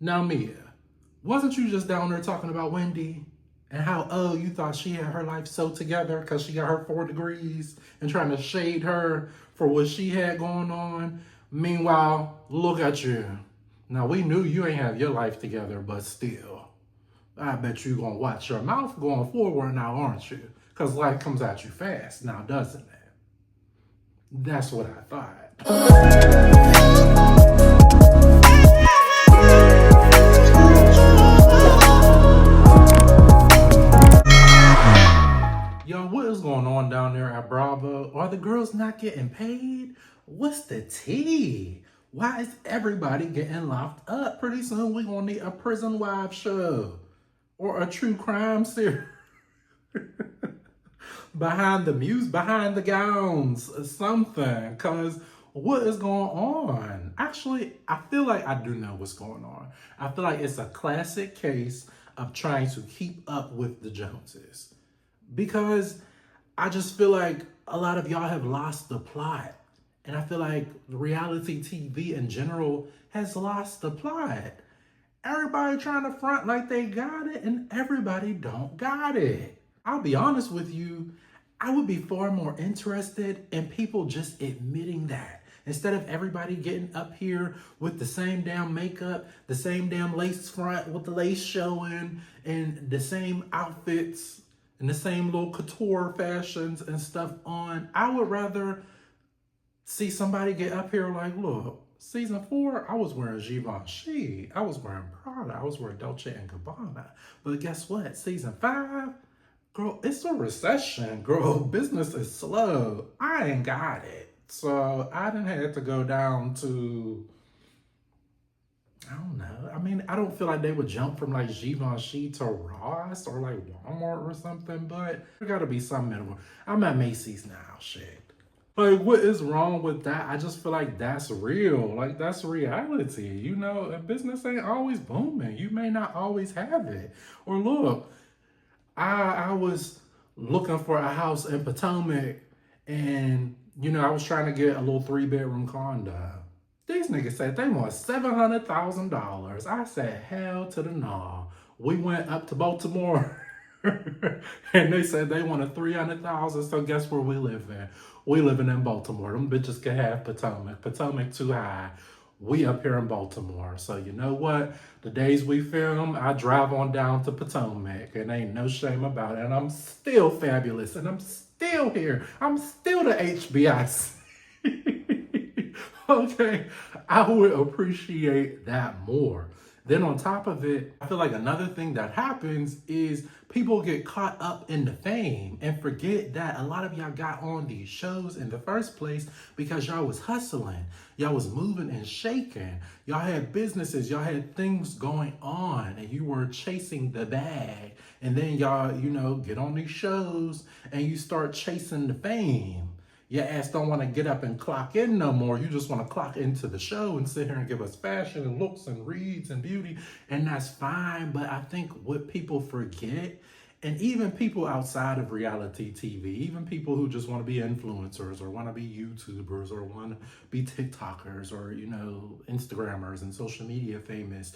Now, Mia, wasn't you just down there talking about Wendy and how, oh, you thought she had her life so together because she got her 4 degrees and trying to shade her for what she had going on? Meanwhile, look at you. Now, we knew you ain't have your life together, but still, I bet you gonna watch your mouth going forward now, aren't you? Because life comes at you fast now, doesn't it? That's what I thought. Yo, what is going on down there at Bravo? Are the girls not getting paid? What's the tea? Why is everybody getting locked up? Pretty soon we're gonna need a prison wife show or a true crime series. Behind the music, behind the gowns, something. Cause what is going on? Actually, I feel like I do know what's going on. I feel like it's a classic case of trying to keep up with the Joneses. Because I just feel like a lot of y'all have lost the plot. And I feel like reality TV in general has lost the plot. Everybody trying to front like they got it, and everybody don't got it. I'll be honest with you, I would be far more interested in people just admitting that. Instead of everybody getting up here with the same damn makeup, the same damn lace front with the lace showing, and the same outfits, and the same little couture fashions and stuff on, I would rather see somebody get up here like, look, season 4, I was wearing Givenchy, I was wearing Prada, I was wearing Dolce & Gabbana. But guess what? Season 5, girl, it's a recession, girl. Business is slow. I ain't got it. So I didn't have to go down to, I don't know. I mean, I don't feel like they would jump from like Givenchy to Ross or like Walmart or something, but there gotta be some minimum. I'm at Macy's now, shit. Like, what is wrong with that? I just feel like that's real. Like, that's reality. You know, a business ain't always booming. You may not always have it. Or look, I was looking for a house in Potomac and, you know, I was trying to get a little 3-bedroom condo. These niggas said they want $700,000. I said, hell to the no. We went up to Baltimore and they said they wanted $300,000. So guess where we live in? We living in Baltimore. Them bitches can have Potomac. Potomac too high. We up here in Baltimore. So you know what? The days we film, I drive on down to Potomac and ain't no shame about it. And I'm still fabulous and I'm still here. I'm still the HBIC. Okay, I would appreciate that more. Then on top of it, I feel like another thing that happens is people get caught up in the fame and forget that a lot of y'all got on these shows in the first place because y'all was hustling. Y'all was moving and shaking. Y'all had businesses, y'all had things going on and you were chasing the bag. And then y'all, you know, get on these shows and you start chasing the fame. Your ass don't want to get up and clock in no more. You just want to clock into the show and sit here and give us fashion and looks and reads and beauty. And that's fine. But I think what people forget, and even people outside of reality TV, even people who just want to be influencers or want to be YouTubers or want to be TikTokers or, you know, Instagrammers and social media famous,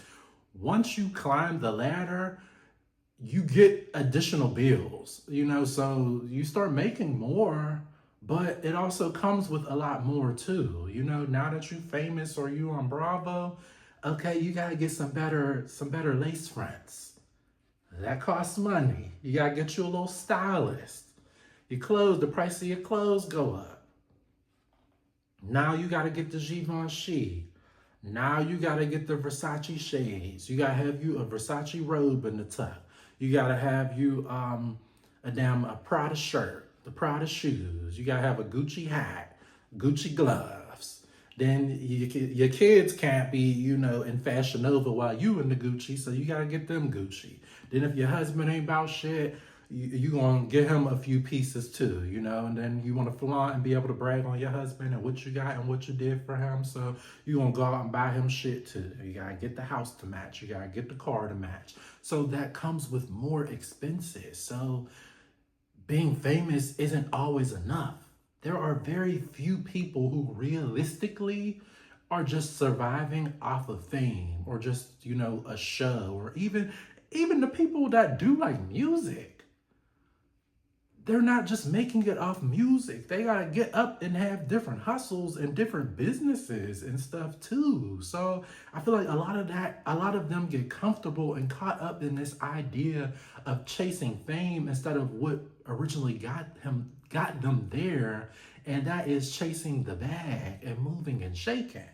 once you climb the ladder, you get additional bills, you know, so you start making more. But it also comes with a lot more too. You know, now that you're famous or you on Bravo, okay, you gotta get some better lace fronts. That costs money. You gotta get you a little stylist. Your clothes, the price of your clothes go up. Now you gotta get the Givenchy. Now you gotta get the Versace shades. You gotta have you a Versace robe in the tuck. You gotta have you a Prada shirt. The Prada shoes. You gotta have a Gucci hat, Gucci gloves. Then your kids can't be, you know, in Fashion Nova while you in the Gucci, so you gotta get them Gucci. Then if your husband ain't about shit, you gonna get him a few pieces too, you know, and then you wanna flaunt and be able to brag on your husband and what you got and what you did for him, so you gonna go out and buy him shit too. You gotta get the house to match, you gotta get the car to match. So that comes with more expenses. So being famous isn't always enough. There are very few people who realistically are just surviving off of fame or just, a show, or even the people that do like music. They're not just making it off music. They gotta get up and have different hustles and different businesses and stuff too. So I feel like a lot of them get comfortable and caught up in this idea of chasing fame instead of what originally got them there, and that is chasing the bag and moving and shaking.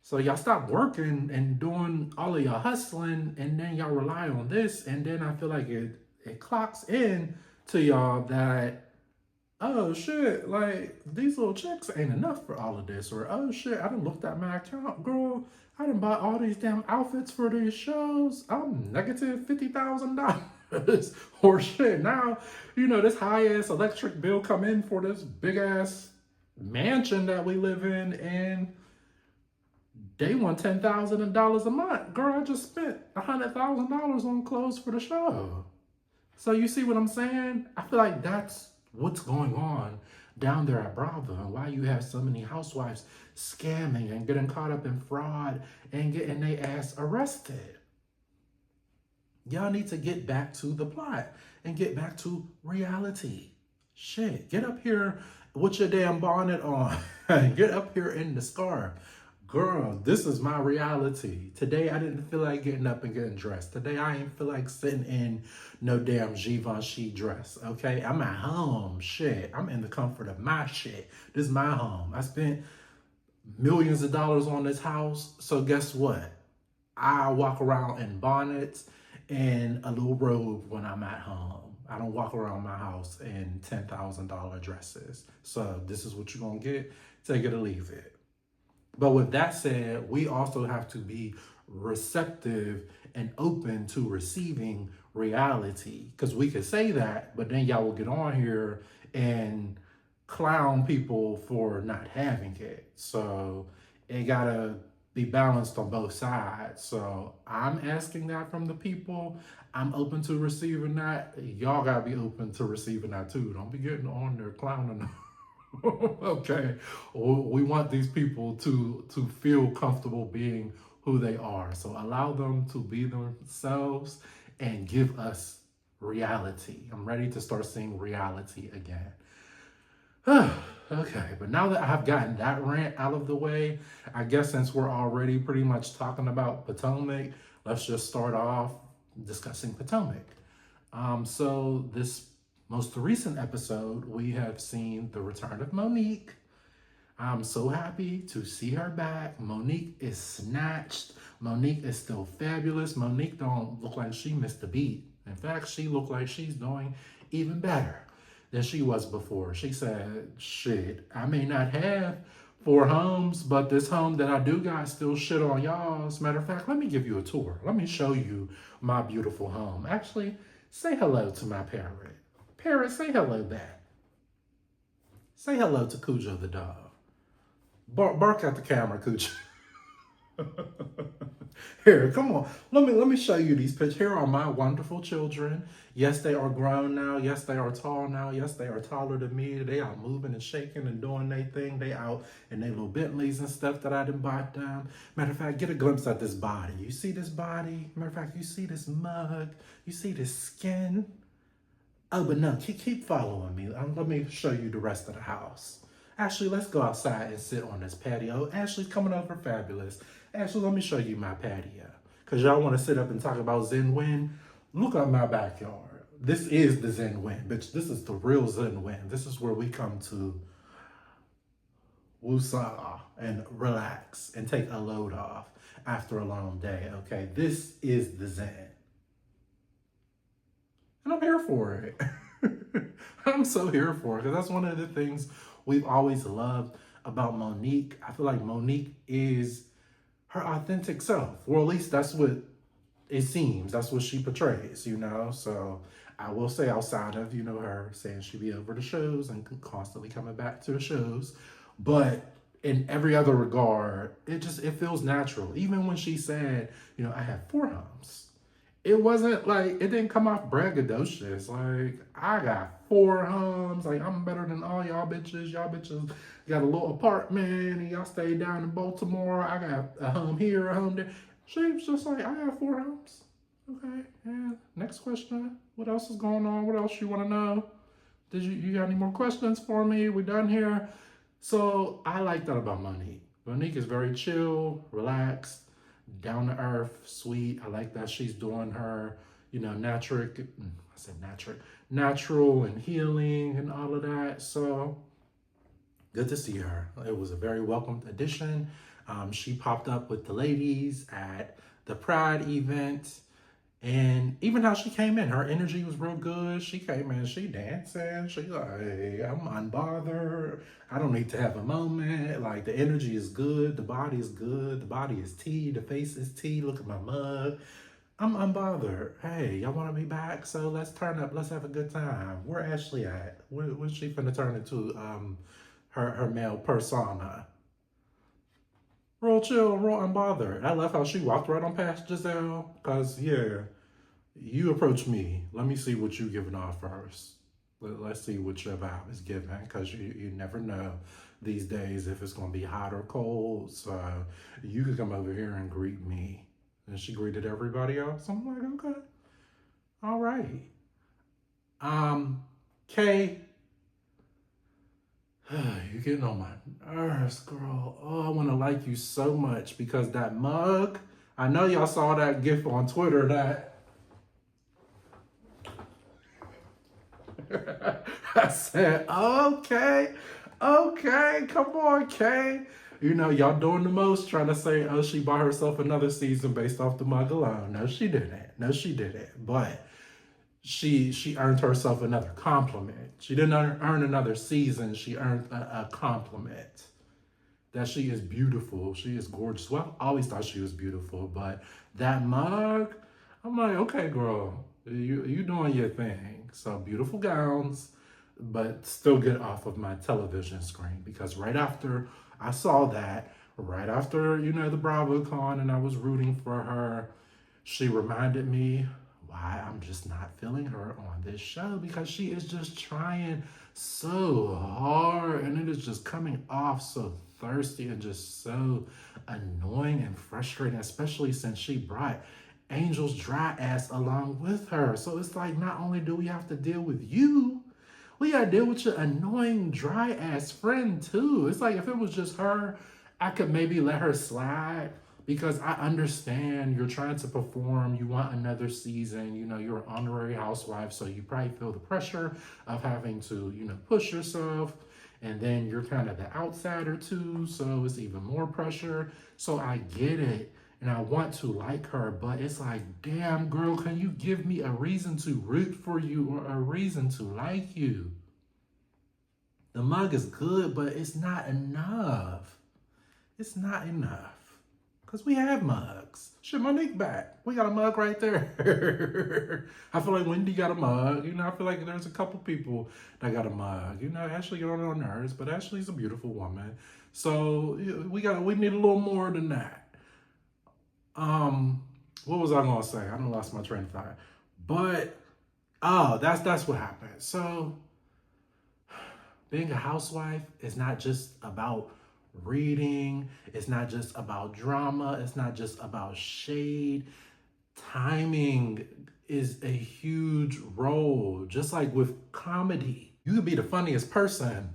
So y'all stop working and doing all of your hustling, and then y'all rely on this, and then I feel like it clocks in to y'all that, oh shit, like these little checks ain't enough for all of this, or oh shit, I done looked at my account, girl, I done bought all these damn outfits for these shows, I'm negative $50,000. Or shit, now, this high ass electric bill come in for this big ass mansion that we live in, and they want $10,000 a month. Girl, I just spent $100,000 on clothes for the show. So you see what I'm saying? I feel like that's what's going on down there at Bravo, and why you have so many housewives scamming and getting caught up in fraud and getting their ass arrested. Y'all need to get back to the plot and get back to reality. Shit, get up here with your damn bonnet on. Get up here in the scarf. Girl, this is my reality. Today, I didn't feel like getting up and getting dressed. Today, I ain't feel like sitting in no damn Givenchy dress, okay? I'm at home, shit. I'm in the comfort of my shit. This is my home. I spent millions of dollars on this house, so guess what? I walk around in bonnets and a little robe when I'm at home. I don't walk around my house in $10,000 dresses. So this is what you're gonna get. Take it or leave it. But with that said, we also have to be receptive and open to receiving reality. Because we could say that, but then y'all will get on here and clown people for not having it. So it gotta be balanced on both sides. So I'm asking that from the people. I'm open to receiving that. Y'all gotta be open to receiving that too. Don't be getting on there clowning them. Okay, we want these people to feel comfortable being who they are. So allow them to be themselves and give us reality. I'm ready to start seeing reality again. Okay, but now that I've gotten that rant out of the way, I guess since we're already pretty much talking about Potomac, let's just start off discussing Potomac. So this most recent episode, we have seen the return of Monique. I'm so happy to see her back. Monique is snatched. Monique is still fabulous. Monique don't look like she missed a beat. In fact, she looked like she's doing even better than she was before. She said, shit, I may not have 4 homes, but this home that I do got still shit on y'all. As a matter of fact, let me give you a tour. Let me show you my beautiful home. Actually, say hello to my parrot. Parrot, say hello back. Say hello to Cujo the dog. Bark at the camera, Cujo. Here, come on. Let me show you these pictures. Here are my wonderful children. Yes, they are grown now. Yes, they are tall now. Yes, they are taller than me. They are moving and shaking and doing their thing. They out in their little Bentleys and stuff that I done bought them. Matter of fact, get a glimpse at this body. You see this body? Matter of fact, you see this mug? You see this skin? Oh, but no, keep following me. Let me show you the rest of the house. Ashley, let's go outside and sit on this patio. Ashley's coming over fabulous. Ashley, let me show you my patio. Because y'all want to sit up and talk about Zen Win? Look at my backyard. This is the Zen Win, bitch. This is the real Zen Win. This is where we come to woosah and relax and take a load off after a long day, okay? This is the Zen. And I'm here for it. I'm so here for it, because that's one of the things we've always loved about Monique. I feel like Monique is her authentic self. Or at least that's what it seems. That's what she portrays, So I will say, outside of, her saying she be over the shows and constantly coming back to the shows, but in every other regard, it feels natural. Even when she said, I have 4 homes. it wasn't like, it didn't come off braggadocious. Like, I got 4 homes. Like, I'm better than all y'all bitches. Y'all bitches got a little apartment and y'all stay down in Baltimore. I got a home here, a home there. She was just like, I got 4 homes. Okay, yeah. Next question. What else is going on? What else you want to know? You got any more questions for me? We done here? So I like that about Monique. Monique is very chill, relaxed, down to earth, sweet. I like that she's doing her, natural and healing and all of that. So good to see her. It was a very welcome addition. She popped up with the ladies at the Pride event. And even how she came in, her energy was real good. She came in, she dancing. She like, hey, I'm unbothered. I don't need to have a moment. Like, the energy is good. The body is good. The body is tea. The face is tea. Look at my mug. I'm unbothered. Hey, y'all want to be back? So let's turn up. Let's have a good time. Where Ashley at? Where's she finna turn into her male persona? Real chill, real unbothered. I love how she walked right on past Giselle. Cause yeah, you approach me. Let me see what you giving off first. Let's see what your vibe is giving. Cause you never know these days if it's gonna be hot or cold. So you can come over here and greet me. And she greeted everybody else. I'm like, okay. All right. Kay. You're getting on my nerves, girl. Oh, I want to like you so much because that mug, I know y'all saw that gif on Twitter that I said, okay, come on, Kay. Y'all doing the most trying to say, oh, she bought herself another season based off the mug alone. No, she didn't. But she earned herself another compliment. She didn't earn another season. She earned a compliment that she is beautiful. She is gorgeous. Well, I always thought she was beautiful, but that mug, I'm like, okay, girl, you doing your thing. So beautiful gowns, but still get off of my television screen because right after I saw that, right after, the BravoCon and I was rooting for her, she reminded me why I'm just not feeling her on this show because she is just trying so hard and it is just coming off so thirsty and just so annoying and frustrating, especially since she brought Angel's dry ass along with her. So it's like, not only do we have to deal with you, we gotta deal with your annoying dry ass friend too. It's like, if it was just her, I could maybe let her slide. Because I understand you're trying to perform, you want another season, you're an honorary housewife, so you probably feel the pressure of having to, push yourself. And then you're kind of the outsider too, so it's even more pressure. So I get it, and I want to like her, but it's like, damn, girl, can you give me a reason to root for you or a reason to like you? The mug is good, but it's not enough. It's not enough. Because we have mugs. Shit, Monique back. We got a mug right there. I feel like Wendy got a mug. I feel like there's a couple people that got a mug. Ashley got on her nerves, but Ashley's a beautiful woman. So we need a little more than that. What was I gonna say? I done lost my train of thought. But that's what happened. So being a housewife is not just about reading, it's not just about drama, it's not just about shade. Timing is a huge role. Just like with comedy, you could be the funniest person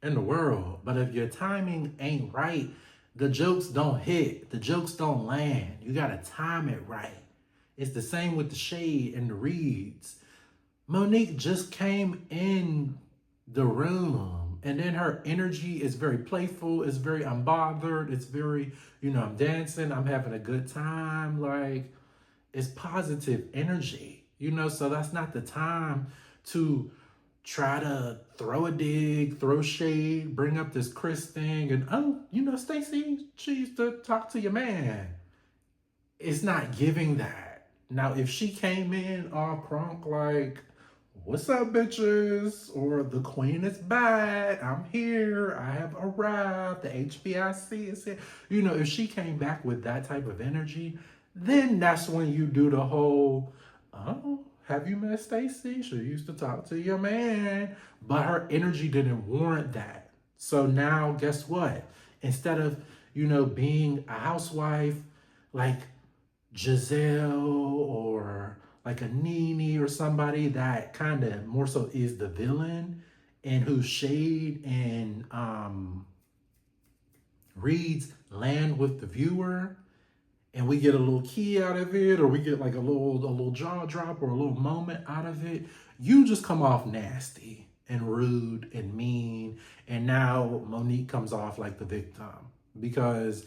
in the world, but if your timing ain't right, the jokes don't hit, the jokes don't land. You gotta time it right. It's the same with the shade and the reads. Monique just came in the room. And then her energy is very playful. It's very unbothered. It's very, I'm dancing. I'm having a good time. Like, it's positive energy, so that's not the time to try to throw a dig, throw shade, bring up this Chris thing. And, Stacey, she used to talk to your man. It's not giving that. Now, if she came in all crunk like, what's up, bitches? Or the queen is back. I'm here. I have arrived. The HBIC is here. If she came back with that type of energy, Then that's when you do the whole, oh, have you met Stacy? She used to talk to your man. But her energy didn't warrant that. So now, guess what? Instead of, being a housewife like Giselle or like a Nene or somebody that kind of more so is the villain and whose shade and reads land with the viewer, and we get a little key out of it, or we get like a little jaw drop or a little moment out of it, you just come off nasty and rude and mean. And now Monique comes off like the victim, because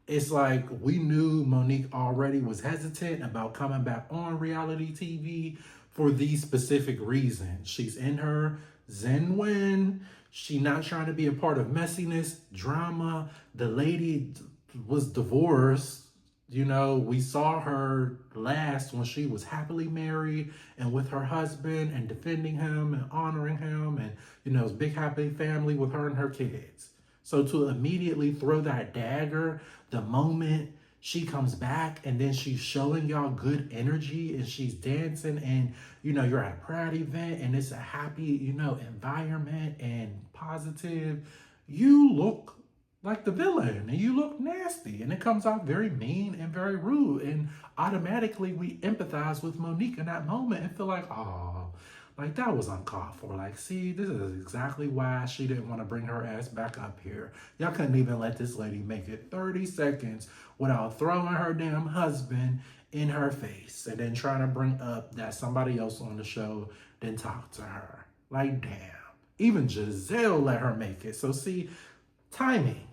it's like we knew Monique already was hesitant about coming back on reality TV for these specific reasons. She's in her Zen win. She not trying to be a part of messiness, drama. The lady was divorced. We saw her last when she was happily married and with her husband and defending him and honoring him, and, it was a big happy family with her and her kids. So to immediately throw that dagger the moment she comes back, and then she's showing y'all good energy and she's dancing, and, you're at a Pride event and it's a happy, environment and positive, you look like the villain and you look nasty, and it comes out very mean and very rude, and automatically we empathize with Monique in that moment and feel like, oh, like that was uncalled for. Like, see, this is exactly why she didn't want to bring her ass back up here. Y'all couldn't even let this lady make it 30 seconds without throwing her damn husband in her face and then trying to bring up that somebody else on the show didn't talk to her. Like, damn. Even Giselle let her make it. So see, timing.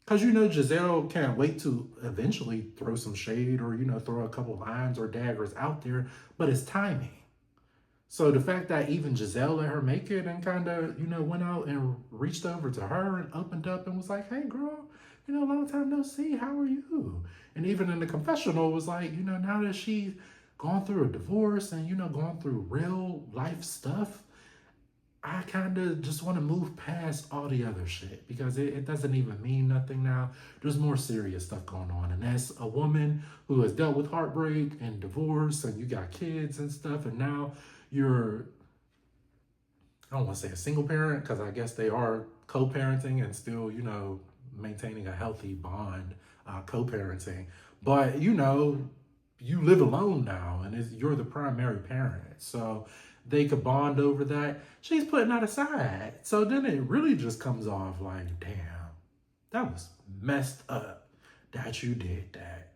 Because, Giselle can't wait to eventually throw some shade or, throw a couple lines or daggers out there, but it's timing. So the fact that even Giselle let her make it and kind of, went out and reached over to her and opened up and was like, hey, girl, long time no see. How are you? And even in the confessional was like, now that she's gone through a divorce and, gone through real life stuff, I kind of just want to move past all the other shit because it doesn't even mean nothing now. There's more serious stuff going on. And that's a woman who has dealt with heartbreak and divorce, and you got kids and stuff. And now you're, I don't want to say a single parent, because I guess they are co-parenting and still, maintaining a healthy bond, co-parenting. But, you live alone now, and you're the primary parent. So they could bond over that. She's putting that aside. So then it really just comes off like, damn, that was messed up that you did that.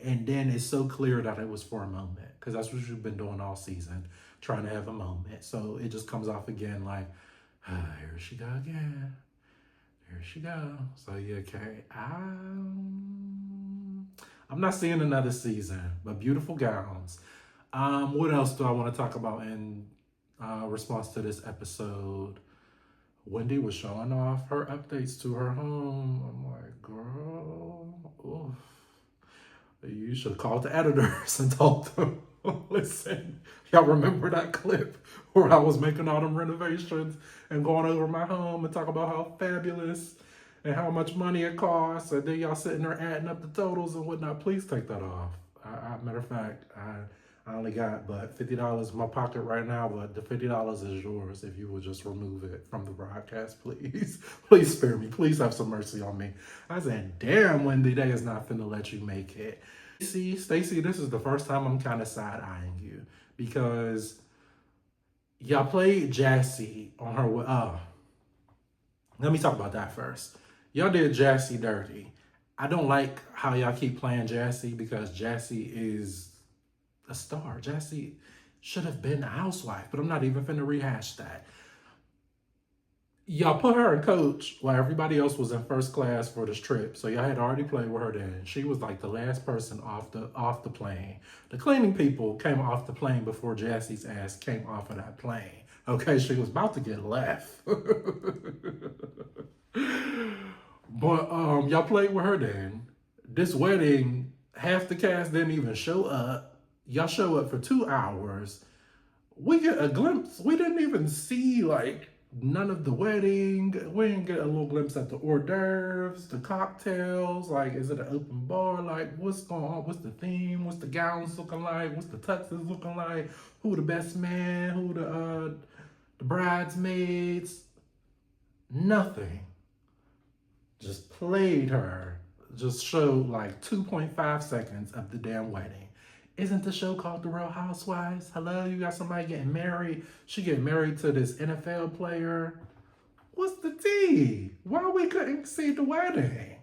And then it's so clear that it was for a moment, because that's what you've been doing all season, trying to have a moment. So it just comes off again like, here she go again. Here she go. So yeah, okay. I'm not seeing another season, but beautiful gowns. What else do I want to talk about in response to this episode? Wendy was showing off her updates to her home. I'm like, girl, oof. You should have called the editors and told them, listen, y'all remember that clip where I was making all them renovations and going over my home and talking about how fabulous and how much money it costs, and then y'all sitting there adding up the totals and whatnot. Please take that off. Matter of fact, I only got but $50 in my pocket right now, but the $50 is yours if you would just remove it from the broadcast, please. Please spare me. Please have some mercy on me. I said, damn, Wendy, they is not finna let you make it. See, Stacey, this is the first time I'm kind of side-eyeing you, because y'all played Jassy on her. Let me talk about that first. Y'all did Jassy dirty. I don't like how y'all keep playing Jassy, because Jassy is a star. Jassy should have been a housewife, but I'm not even finna rehash that. Y'all put her in coach while everybody else was in first class for this trip. So y'all had already played with her then. She was like the last person off the plane. The cleaning people came off the plane before Jassy's ass came off of that plane. Okay, she was about to get left. But y'all played with her then. This wedding, half the cast didn't even show up. Y'all show up for 2 hours. We get a glimpse. We didn't even see like none of the wedding. We didn't get a little glimpse at the hors d'oeuvres, the cocktails. Like, is it an open bar? Like, what's going on? What's the theme? What's the gowns looking like? What's the tuxes looking like? Who the best man? Who the bridesmaids? Nothing. Just played her. Just showed like 2.5 seconds of the damn wedding. Isn't the show called The Real Housewives? Hello, you got somebody getting married. She getting married to this NFL player. What's the tea? Why we couldn't see the wedding?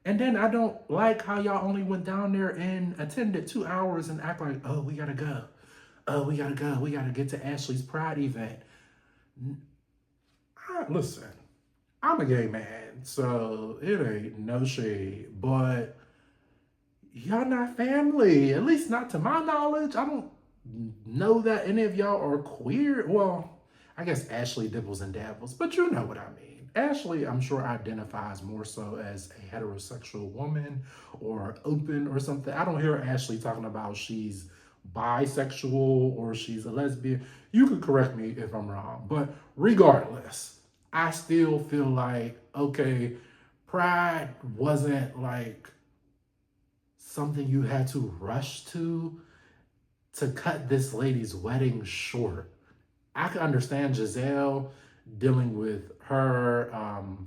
And then I don't like how y'all only went down there and attended 2 hours and act like, oh, we gotta go. Oh, we gotta go. We gotta get to Ashley's Pride event. Listen, I'm a gay man, so it ain't no shade, but y'all not family, at least not to my knowledge. I don't know that any of y'all are queer. Well, I guess Ashley dibbles and dabbles, but you know what I mean. Ashley, I'm sure, identifies more so as a heterosexual woman or open or something. I don't hear Ashley talking about she's bisexual or she's a lesbian. You could correct me if I'm wrong, but regardless, I still feel like, okay, Pride wasn't like something you had to rush to cut this lady's wedding short. I can understand Giselle dealing with her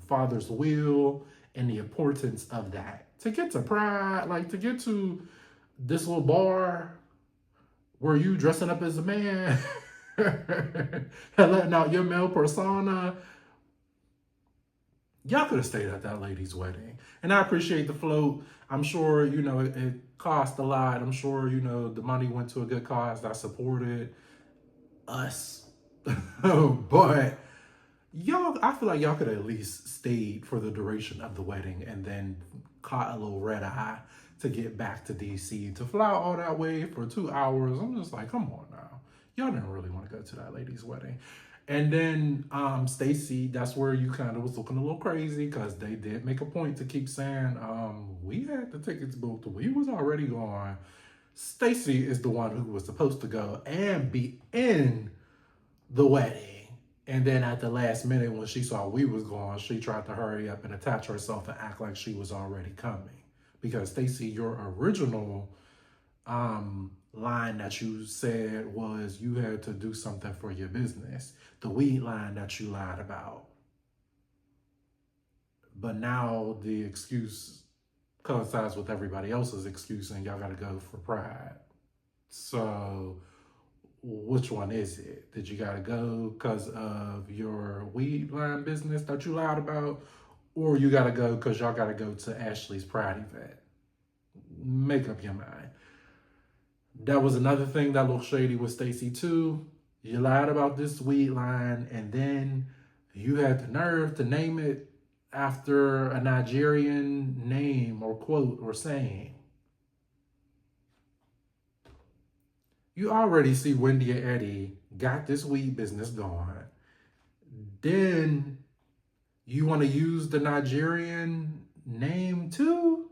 father's will and the importance of that. To get to Pride, like to get to this little bar where you dressing up as a man and letting out your male persona, y'all could have stayed at that lady's wedding. And I appreciate the float. I'm sure, it cost a lot. I'm sure, the money went to a good cause that supported us. But y'all, I feel like y'all could have at least stayed for the duration of the wedding and then caught a little red eye to get back to DC. To fly all that way for 2 hours, I'm just like, come on now. Y'all didn't really want to go to that lady's wedding. And then Stacy, that's where you kind of was looking a little crazy because they did make a point to keep saying, we had the tickets booked. We was already gone. Stacy is the one who was supposed to go and be in the wedding. And then at the last minute when she saw we was gone, she tried to hurry up and attach herself and act like she was already coming. Because Stacy, your original line that you said was you had to do something for your business. The weed line that you lied about. But now the excuse coincides with everybody else's excuse and y'all gotta go for Pride. So which one is it? Did you gotta go because of your weed line business that you lied about? Or you gotta go because y'all gotta go to Ashley's Pride event? Make up your mind. That was another thing that looked shady with Stacy too. You lied about this weed line and then you had the nerve to name it after a Nigerian name or quote or saying. You already see Wendy and Eddie got this weed business going. Then you want to use the Nigerian name too?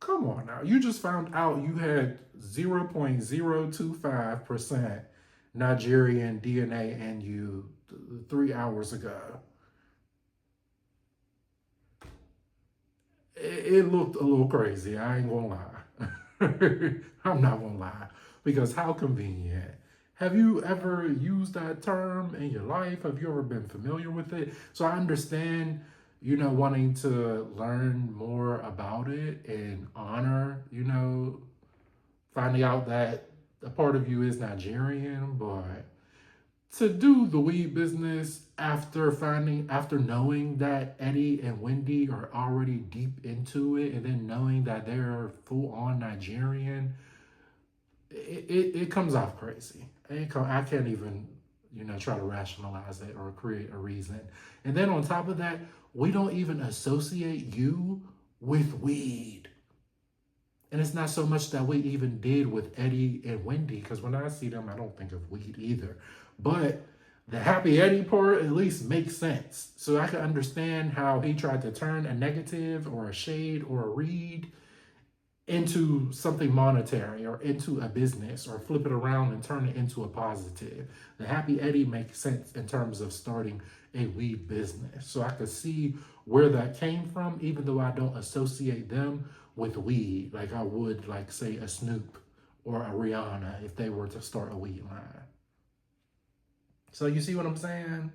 Come on now. You just found out you had 0.025% Nigerian DNA in you 3 hours ago. It looked a little crazy. I ain't gonna lie. I'm not gonna lie. Because how convenient. Have you ever used that term in your life? Have you ever been familiar with it? So I understand, wanting to learn more about it and honor, finding out that a part of you is Nigerian, but to do the weed business after knowing that Eddie and Wendy are already deep into it and then knowing that they're full on Nigerian, it comes off crazy. I can't even, try to rationalize it or create a reason. And then on top of that, we don't even associate you with weed. And it's not so much that we even did with Eddie and Wendy, because when I see them, I don't think of weed either. But the Happy Eddie part at least makes sense. So I can understand how he tried to turn a negative or a shade or a read into something monetary or into a business or flip it around and turn it into a positive. The Happy Eddie makes sense in terms of starting a weed business. So I could see where that came from, even though I don't associate them with weed like I would, like, say, a Snoop or a Rihanna if they were to start a weed line. So you see what I'm saying?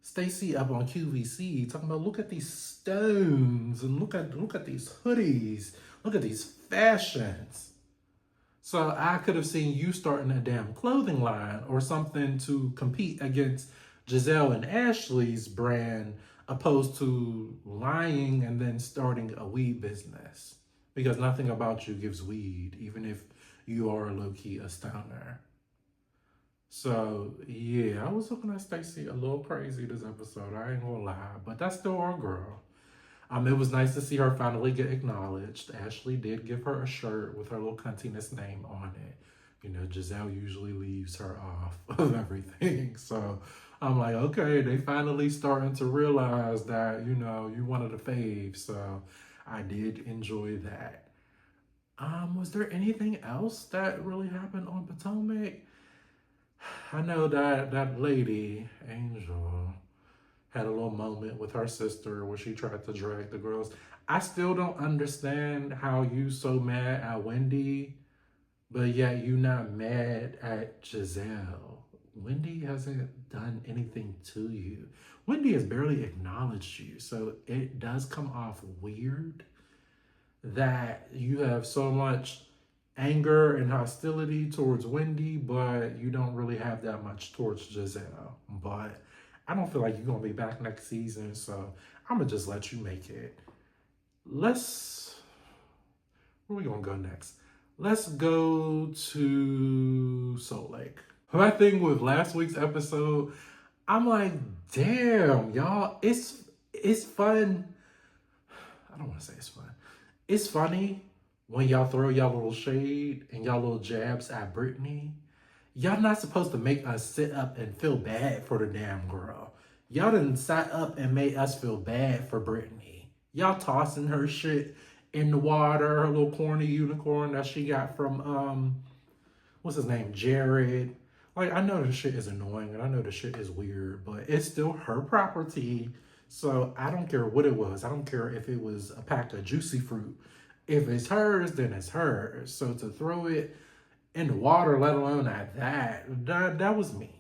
Stacy up on QVC talking about, look at these stones and look at these hoodies, look at these fashions. So I could have seen you starting a damn clothing line or something to compete against Giselle and Ashley's brand, opposed to lying and then starting a weed business. Because nothing about you gives weed, even if you are low-key a stoner. So yeah, I was looking at Stacey a little crazy this episode. I ain't gonna lie, but that's still our girl. It was nice to see her finally get acknowledged. Ashley did give her a shirt with her little cuntiness name on it. You know, Giselle usually leaves her off of everything. So I'm like, okay, they finally starting to realize that, you know, you one of the faves. So I did enjoy that. Was there anything else that really happened on Potomac? I know that lady, Angel, had a little moment with her sister where she tried to drag the girls. I still don't understand how you so mad at Wendy, but yet you not mad at Giselle. Wendy hasn't done anything to you. Wendy has barely acknowledged you, so it does come off weird that you have so much anger and hostility towards Wendy, but you don't really have that much towards Giselle. But I don't feel like you're going to be back next season, so I'm going to just let you make it. Where we going to go next? Let's go to Salt Lake. My thing with last week's episode, I'm like, damn, y'all, it's fun. I don't want to say it's fun. It's funny when y'all throw y'all little shade and y'all little jabs at Brittany. Y'all not supposed to make us sit up and feel bad for the damn girl. Y'all done sat up and made us feel bad for Brittany. Y'all tossing her shit in the water, her little corny unicorn that she got from, what's his name, Jared. Like, I know this shit is annoying and I know this shit is weird, but it's still her property. So I don't care what it was. I don't care if it was a pack of juicy fruit. If it's hers, then it's hers. So to throw it in the water, let alone at that was mean.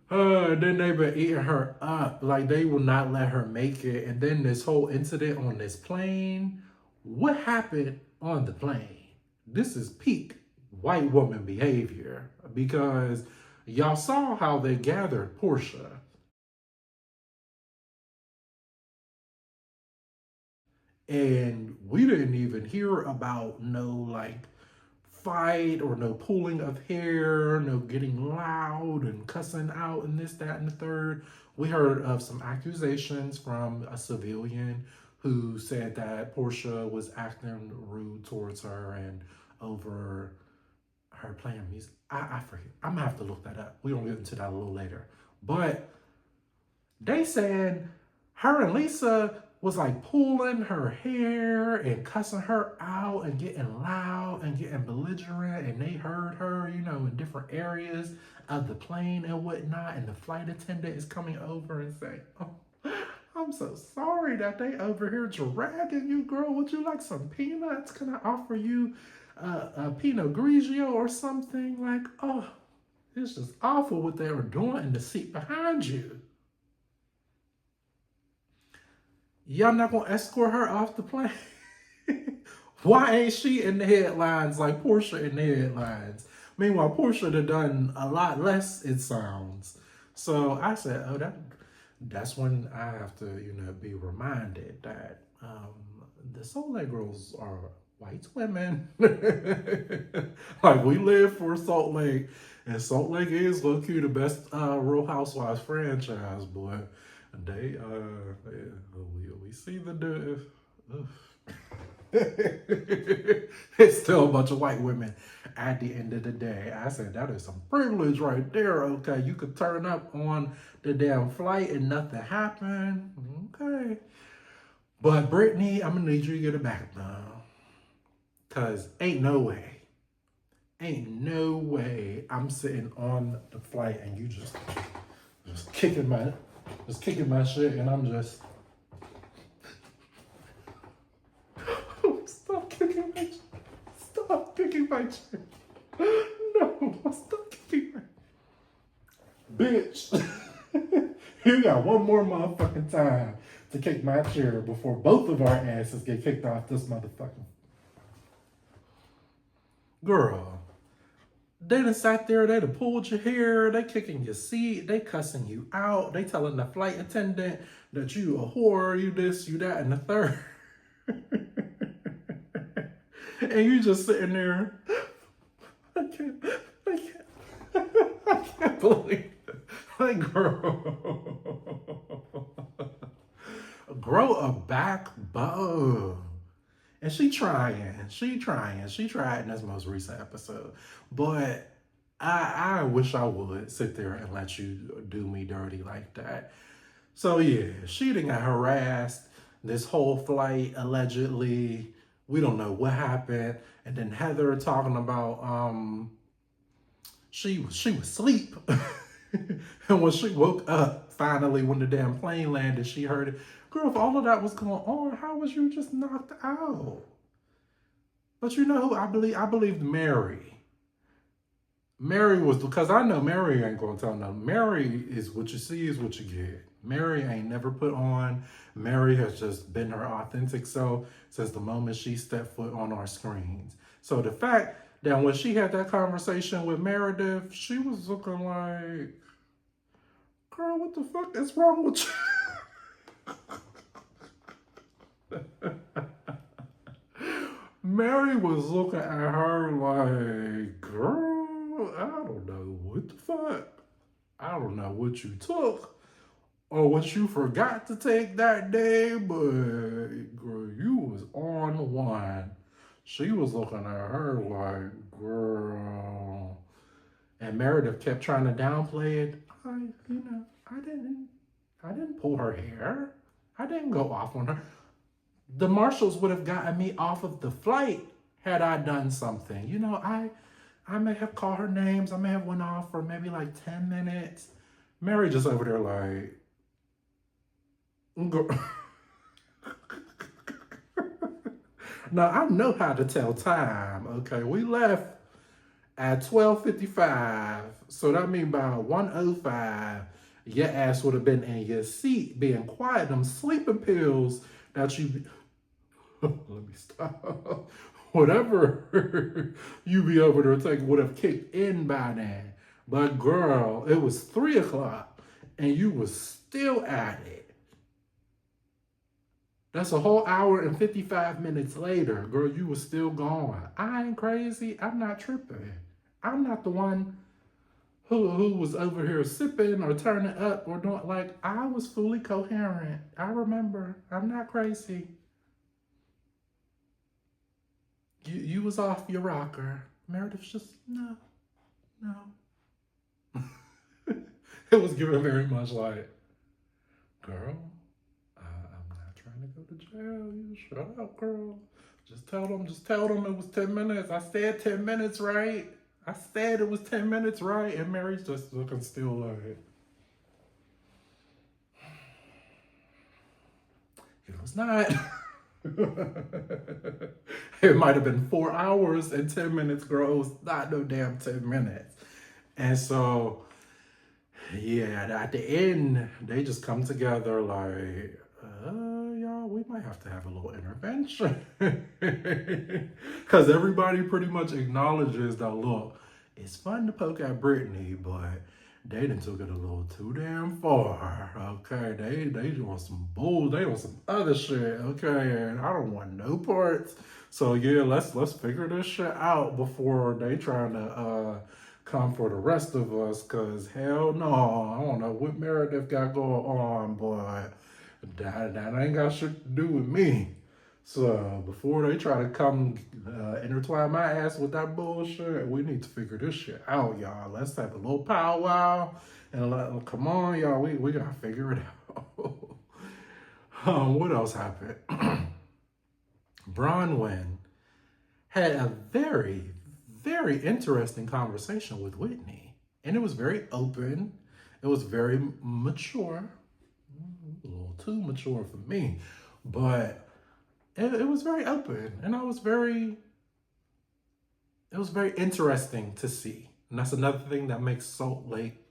Then they've been eating her up. Like, they will not let her make it. And then this whole incident on this plane. What happened on the plane? This is peak white woman behavior. Because y'all saw how they gathered Portia. And we didn't even hear about no, like, fight or no pulling of hair, no getting loud and cussing out and this, that, and the third. We heard of some accusations from a civilian who said that Portia was acting rude towards her and over her playing music. I forget. I'm gonna have to look that up. We're gonna get into that a little later. But they said her and Lisa was like pulling her hair and cussing her out and getting loud and getting belligerent, and they heard her, you know, in different areas of the plane and whatnot, and the flight attendant is coming over and saying, oh, I'm so sorry that they over here dragging you, girl. Would you like some peanuts? Can I offer you a Pinot Grigio or something? Like, oh, it's just awful what they were doing in the seat behind you. Y'all not gonna escort her off the plane? Why ain't she in the headlines like Portia in the headlines? Meanwhile, Portia done done a lot less, it sounds. So I said, oh, that's when I have to, you know, be reminded that the Salt Lake girls are white women. Like, we live for Salt Lake, and Salt Lake is low-key the best Real Housewives franchise, boy. They we see the it's still a bunch of white women at the end of the day. I said that is some privilege right there. Okay, you could turn up on the damn flight and nothing happened. Okay, But Brittany, I'm gonna need you to get it back though. Cause ain't no way I'm sitting on the flight and you just kicking my shit and I'm just stop kicking my chair. No, stop kicking my bitch. You got one more motherfucking time to kick my chair before both of our asses get kicked off this motherfucking. Girl, they done sat there, they done pulled your hair, they kicking your seat, they cussing you out, they telling the flight attendant that you a whore, you this, you that, and the third. And you just sitting there, I can't believe it. Like, girl, grow a backbone. And she tried in this most recent episode. But I wish I would sit there and let you do me dirty like that. So yeah, she done got harassed this whole flight, allegedly. We don't know what happened. And then Heather talking about she was asleep. And when she woke up, finally, when the damn plane landed, she heard it. Girl, if all of that was going on, how was you just knocked out? But you know who I believe? I believed Mary. Mary was, because I know Mary ain't gonna tell no. Mary is what you see is what you get. Mary ain't never put on. Mary has just been her authentic self since the moment she stepped foot on our screens. So the fact that when she had that conversation with Meredith, she was looking like, girl, what the fuck is wrong with you? Mary was looking at her like, girl, I don't know what the fuck. I don't know what you took or what you forgot to take that day, but girl, you was on one. She was looking at her like, girl. And Meredith kept trying to downplay it. I didn't pull her hair. I didn't go off on her. The marshals would have gotten me off of the flight had I done something. You know, I may have called her names. I may have went off for maybe like 10 minutes. Mary just over there like, girl. Now, I know how to tell time, okay? We left at 12:55, so that means by 1:05, your ass would have been in your seat being quiet. Them sleeping pills that you, let me stop. Whatever you be over there taking would have kicked in by then. But girl, it was 3 o'clock and you was still at it. That's a whole hour and 55 minutes later. Girl, you was still going. I ain't crazy. I'm not tripping. I'm not the one who was over here sipping or turning up or doing, like, I was fully coherent. I remember. I'm not crazy. You was off your rocker. Meredith's just, no. It was given very much like, girl, I'm not trying to go to jail. You shut up, girl. Just tell them it was 10 minutes. I said 10 minutes, right? I said it was 10 minutes, right? And Mary's just looking still like, it was not. It might have been 4 hours and 10 minutes, girl. It was not no damn 10 minutes. And so, yeah, at the end, they just come together like, y'all, we might have to have a little intervention. Because everybody pretty much acknowledges that, look, it's fun to poke at Brittany, but they done took it a little too damn far, okay? They doing some bull, they on some other shit, okay? And I don't want no parts. So yeah, let's figure this shit out before they trying to come for the rest of us, cause hell no, I don't know what Meredith got going on, but that ain't got shit to do with me. So before they try to come intertwine my ass with that bullshit, we need to figure this shit out, y'all. Let's have a little powwow and come on, y'all. We gotta figure it out. What else happened? Bronwyn had a very, very interesting conversation with Whitney. And it was very open. It was very mature. A little too mature for me. But it was very open. And it was very interesting to see. And that's another thing that makes Salt Lake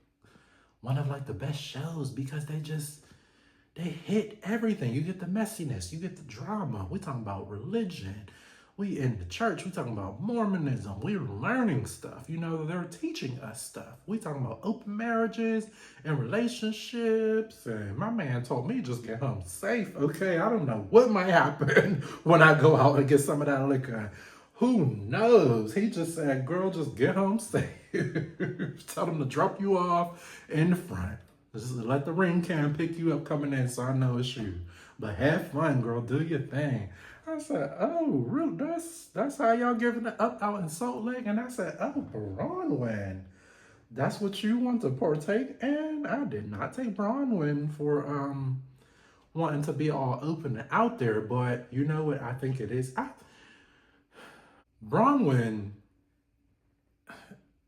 one of like the best shows because they hit everything. You get the messiness, you get the drama. We talking about religion. We in the church, we talking about Mormonism. We're learning stuff. You know, they're teaching us stuff. We talking about open marriages and relationships. And my man told me just get home safe. Okay, I don't know what might happen when I go out and get some of that liquor. Who knows? He just said, girl, just get home safe. Tell them to drop you off in the front. Just let the ring cam pick you up coming in so I know it's you. But have fun, girl. Do your thing. I said, oh, really? That's how y'all giving it up out in Salt Lake? And I said, oh, Bronwyn, that's what you want to partake in? I did not take Bronwyn for wanting to be all open and out there. But you know what I think it is? Bronwyn,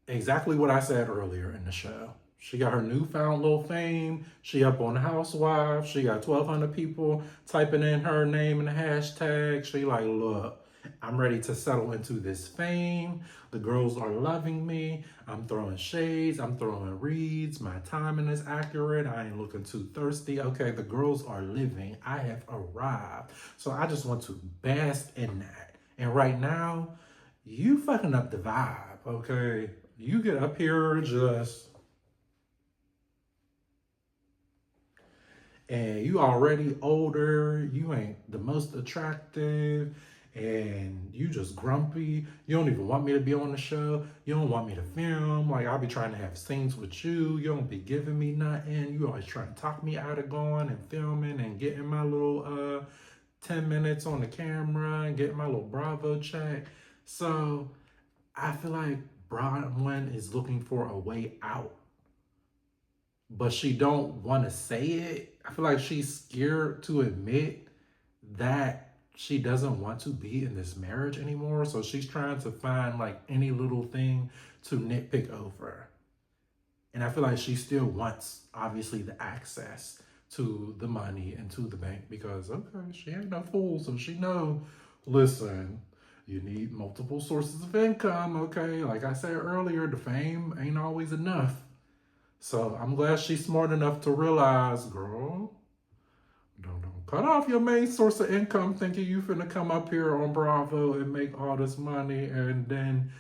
exactly what I said earlier in the show. She got her newfound little fame. She up on Housewives. She got 1,200 people typing in her name and the hashtag. She like, look, I'm ready to settle into this fame. The girls are loving me. I'm throwing shades. I'm throwing reads. My timing is accurate. I ain't looking too thirsty. Okay, the girls are living. I have arrived. So I just want to bask in that. And right now, you fucking up the vibe, okay? You get up here just... and you already older, you ain't the most attractive, and you just grumpy. You don't even want me to be on the show. You don't want me to film. Like, I'll be trying to have scenes with you. You don't be giving me nothing. You always trying to talk me out of going and filming and getting my little 10 minutes on the camera and getting my little Bravo check. So I feel like Bronwyn is looking for a way out, but she don't want to say it. I feel like she's scared to admit that she doesn't want to be in this marriage anymore. So she's trying to find like any little thing to nitpick over. And I feel like she still wants, obviously, the access to the money and to the bank because, okay, she ain't no fool. So she know, listen, you need multiple sources of income, okay? Like I said earlier, the fame ain't always enough. So I'm glad she's smart enough to realize, girl, don't cut off your main source of income thinking you finna come up here on Bravo and make all this money and then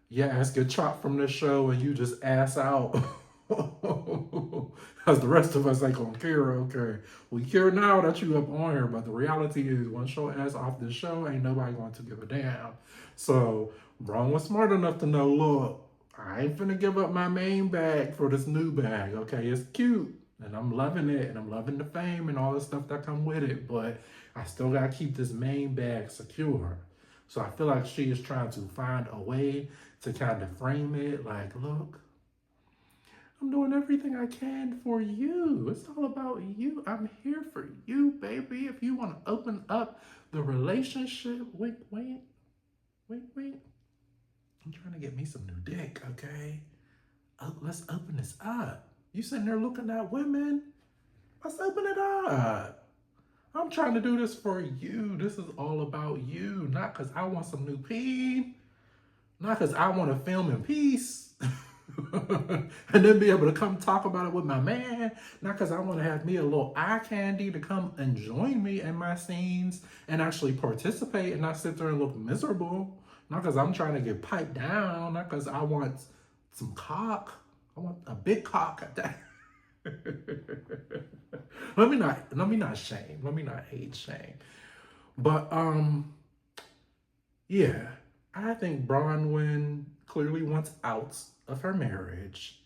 your ass get chopped from this show and you just ass out. Because the rest of us ain't gonna care, okay? We care now that you up on here, but the reality is once your ass off this show, ain't nobody going to give a damn. So Braun was smart enough to know, look, I ain't finna give up my main bag for this new bag, okay? It's cute, and I'm loving it, and I'm loving the fame and all the stuff that come with it, but I still gotta keep this main bag secure. So I feel like she is trying to find a way to kind of frame it like, look, I'm doing everything I can for you. It's all about you. I'm here for you, baby. If you want to open up the relationship, wait. I'm trying to get me some new dick, okay? Oh, let's open this up. You sitting there looking at women? Let's open it up. I'm trying to do this for you. This is all about you. Not because I want some new peen. Not because I want to film in peace. And then be able to come talk about it with my man. Not because I want to have me a little eye candy to come and join me in my scenes and actually participate and not sit there and look miserable. Not because I'm trying to get piped down. Not because I want some cock. I want a big cock at that. Let me not shame. Let me not hate shame. But yeah, I think Bronwyn clearly wants out of her marriage,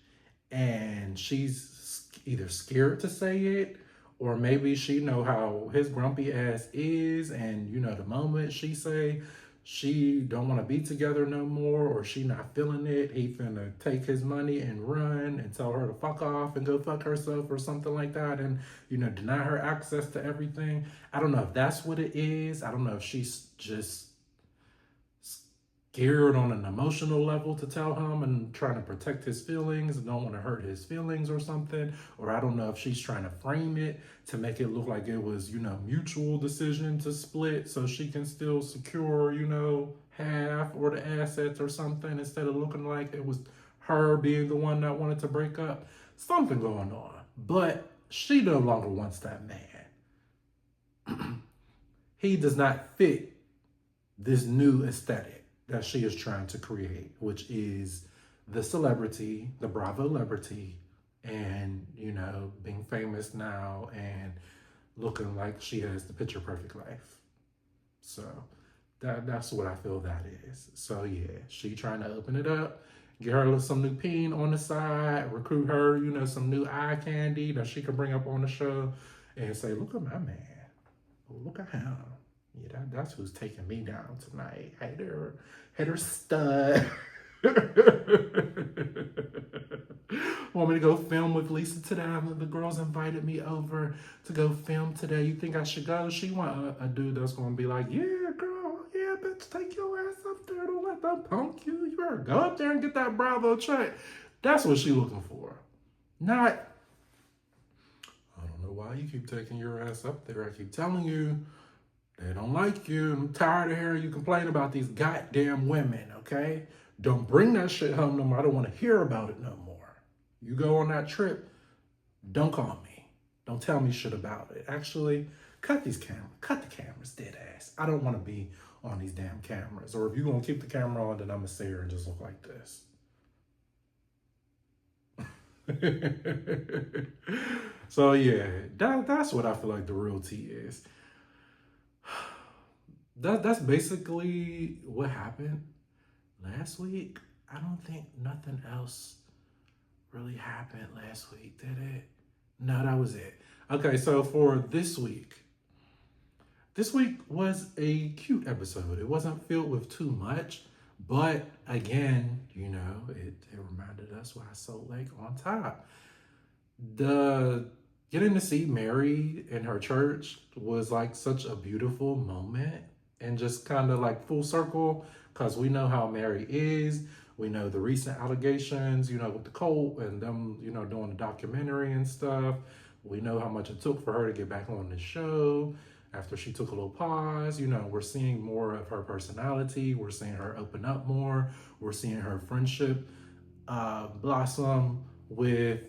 and she's either scared to say it, or maybe she know how his grumpy ass is, and you know the moment she say she don't want to be together no more, or she not feeling it. He finna take his money and run and tell her to fuck off and go fuck herself or something like that, and deny her access to everything. I don't know if that's what it is. I don't know if she's just scared on an emotional level to tell him and trying to protect his feelings and don't want to hurt his feelings or something. Or I don't know if she's trying to frame it to make it look like it was, mutual decision to split so she can still secure, half or the assets or something, instead of looking like it was her being the one that wanted to break up. Something going on. But she no longer wants that man. He does not fit this new aesthetic that she is trying to create, which is the celebrity, the Bravo celebrity, and, being famous now and looking like she has the picture perfect life. So that's what I feel that is. So yeah, she trying to open it up, get her some new peen on the side, recruit her, some new eye candy that she can bring up on the show and say, look at my man. Look at him. Yeah, that's who's taking me down tonight. Hater stud. Want me to go film with Lisa today? The girls invited me over to go film today. You think I should go? She want a dude that's going to be like, yeah, girl, yeah, bitch, take your ass up there. Don't let them punk you. You better go up there and get that Bravo check. That's what she looking for. Not, I don't know why you keep taking your ass up there. I keep telling you, they don't like you. I'm tired of hearing you complain about these goddamn women, okay? Don't bring that shit home no more. I don't want to hear about it no more. You go on that trip, don't call me. Don't tell me shit about it. Actually, cut these cameras. Cut the cameras, dead ass. I don't want to be on these damn cameras. Or if you're going to keep the camera on, then I'm going to sit here and just look like this. So yeah, that's what I feel like the real tea is. That's basically what happened last week. I don't think nothing else really happened last week, did it? No, that was it. Okay, so for this week was a cute episode. It wasn't filled with too much, but again, it reminded us why Salt Lake on top. The getting to see Mary in her church was like such a beautiful moment. And just kind of like full circle, because we know how Mary is. We know the recent allegations, with the cult and them, doing the documentary and stuff. We know how much it took for her to get back on the show after she took a little pause. We're seeing more of her personality. We're seeing her open up more. We're seeing her friendship blossom with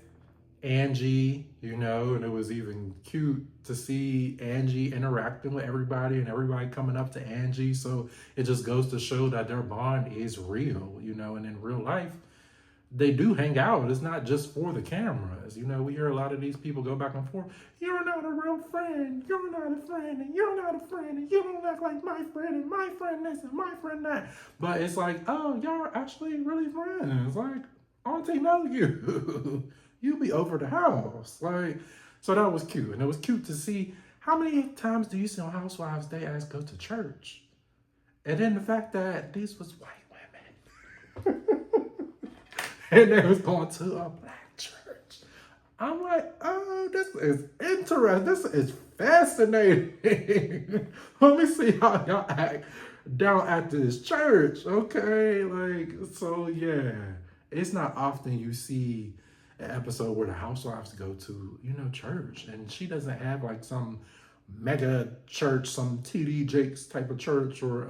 Angie, and it was even cute to see Angie interacting with everybody and everybody coming up to Angie. So it just goes to show that their bond is real, and in real life, they do hang out. It's not just for the cameras. We hear a lot of these people go back and forth. You're not a real friend. You're not a friend. And you're not a friend. And you don't act like my friend. And my friend this and my friend that. But it's like, oh, y'all are actually really friends. Like, Auntie know you. You be over the house. Like, so that was cute. And it was cute to see how many times do you see on Housewives they ask go to church? And then the fact that these was white women. And they was going to a black church. I'm like, oh, this is interesting. This is fascinating. Let me see how y'all act down at this church. Okay, like, so yeah. It's not often you see an episode where the housewives go to, church. And she doesn't have like some mega church, some T.D. Jakes type of church, or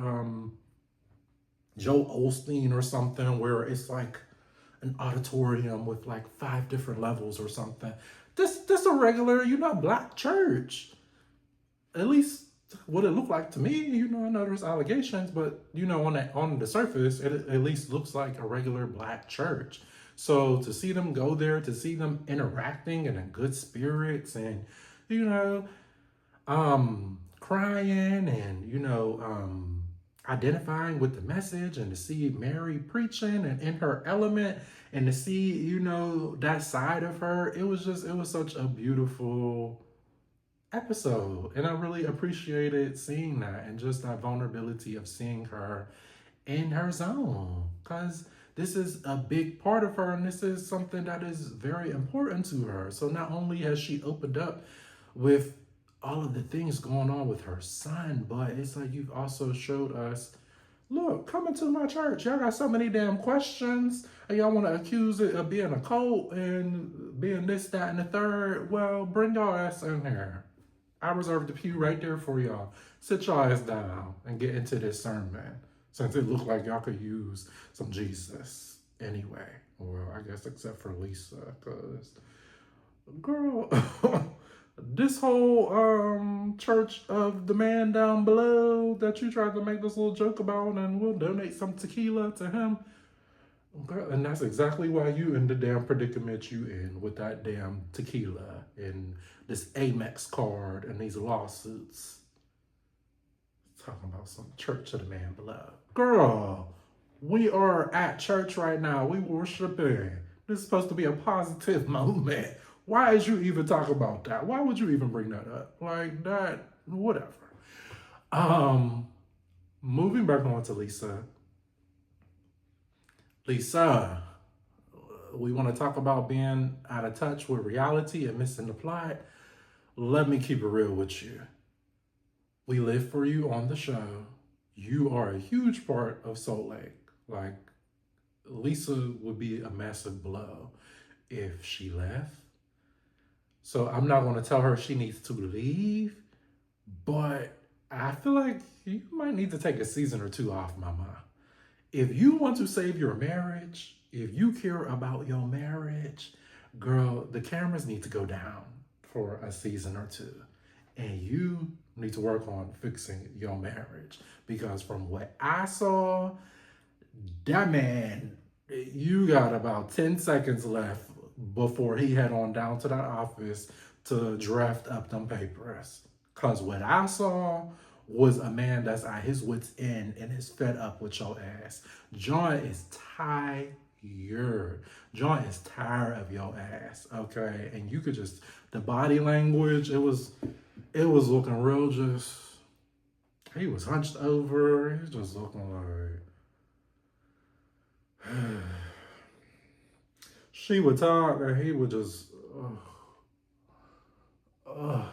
Joe Osteen or something, where it's like an auditorium with like 5 different levels or something. This a regular, black church. At least what it looked like to me. I know there's allegations, but on the surface, it at least looks like a regular black church. So to see them go there, to see them interacting and in good spirits and, crying and, identifying with the message, and to see Mary preaching and in her element, and to see, that side of her, it was such a beautiful episode. And I really appreciated seeing that and just that vulnerability of seeing her in her zone. Because this is a big part of her and this is something that is very important to her. So not only has she opened up with all of the things going on with her son, but it's like you've also showed us, look, come into my church. Y'all got so many damn questions. And y'all want to accuse it of being a cult and being this, that, and the third. Well, bring y'all ass in here. I reserved the pew right there for y'all. Sit y'all ass down and get into this sermon. Since it looked like y'all could use some Jesus anyway. Well, I guess except for Lisa, because girl, this whole church of the man down below that you tried to make this little joke about and we'll donate some tequila to him. Girl, and that's exactly why you in the damn predicament you in with that damn tequila and this Amex card and these lawsuits. Talking about some church of the man below. Girl, we are at church right now. We worshiping. This is supposed to be a positive moment. Why is you even talk about that? Why would you even bring that up? Like that, whatever. Moving back on to Lisa. Lisa, we want to talk about being out of touch with reality and missing the plot. Let me keep it real with you. We live for you on the show. You are a huge part of Salt Lake. Like, Lisa would be a massive blow if she left. So I'm not going to tell her she needs to leave, but I feel like you might need to take a season or two off, mama. If you want to save your marriage, if you care about your marriage, girl, the cameras need to go down for a season or two. And you need to work on fixing your marriage. Because from what I saw, that man, you got about 10 seconds left before he head on down to that office to draft up them papers. Because what I saw was a man that's at his wits' end and is fed up with your ass. John is tired. John is tired of your ass, okay? And you could just, the body language, it was looking real just, he was hunched over. He was just looking like, she would talk and he would just, I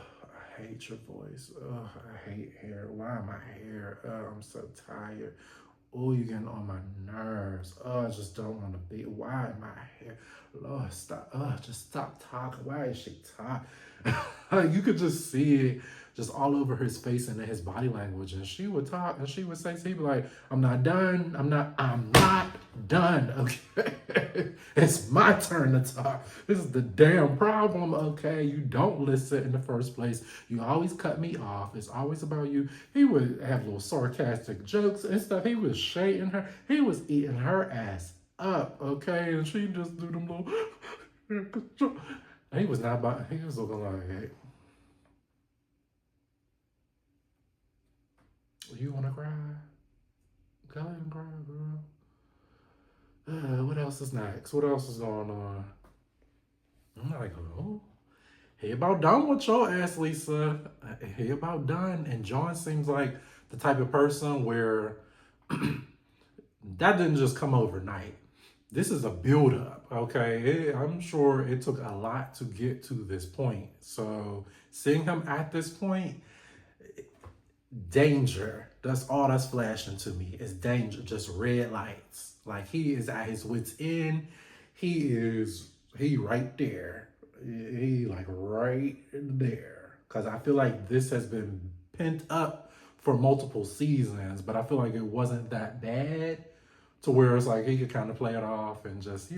hate your voice. I hate hair. Why am I here? I'm so tired. Oh, you're getting on my nerves. I just don't want to be. Why am I here? Lord, stop. Just stop talking. Why is she talking? You could just see it just all over his face and his body language. And she would talk and she would say, he'd be like, I'm not done. I'm not done. Okay. It's my turn to talk. This is the damn problem. Okay. You don't listen in the first place. You always cut me off. It's always about you. He would have little sarcastic jokes and stuff. He was shading her. He was eating her ass up. Okay. And she just do them little, he was not about, he was looking like, hey, you want to cry? Go ahead and cry, girl. What else is next? What else is going on? I'm like, oh, he about done with your ass, Lisa. He about done. And John seems like the type of person where that didn't just come overnight. This is a build-up, okay? I'm sure it took a lot to get to this point. So seeing him at this point, danger. That's all that's flashing to me is danger, just red lights. Like he is at his wit's end. He right there. He like right there. Cause I feel like this has been pent up for multiple seasons, but I feel like it wasn't that bad to where it's like he could kind of play it off and just,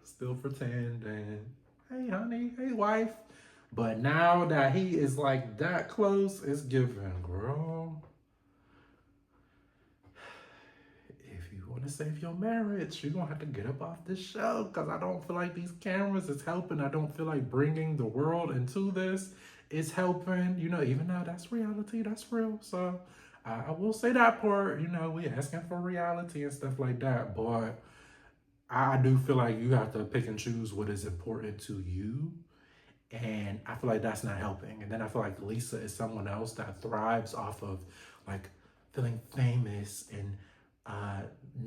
still pretend and hey honey, hey wife. But now that he is like that close, it's giving, girl. If you want to save your marriage, you're going to have to get up off this show because I don't feel like these cameras is helping. I don't feel like bringing the world into this is helping. Even though that's reality, that's real. So I will say that part, we asking for reality and stuff like that. But I do feel like you have to pick and choose what is important to you And I feel like that's not helping. And then I feel like Lisa is someone else that thrives off of like feeling famous and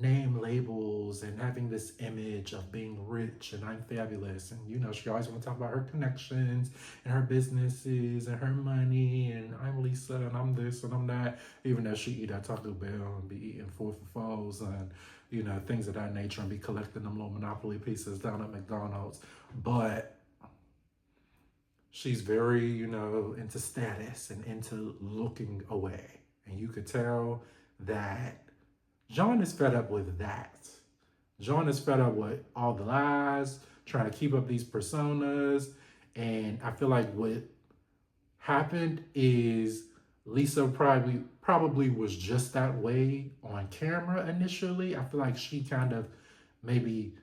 name labels and having this image of being rich and I'm fabulous. And you know, she always want to talk about her connections and her businesses and her money and I'm Lisa and I'm this and I'm that, even though she eat at Taco Bell and be eating 4 for $4s and you know, things of that nature and be collecting them little Monopoly pieces down at McDonald's. But she's very, you know, into status and into looking away. And you could tell that John is fed up with that. John is fed up with all the lies, trying to keep up these personas. And I feel like what happened is Lisa probably was just that way on camera initially. I feel like she kind of maybe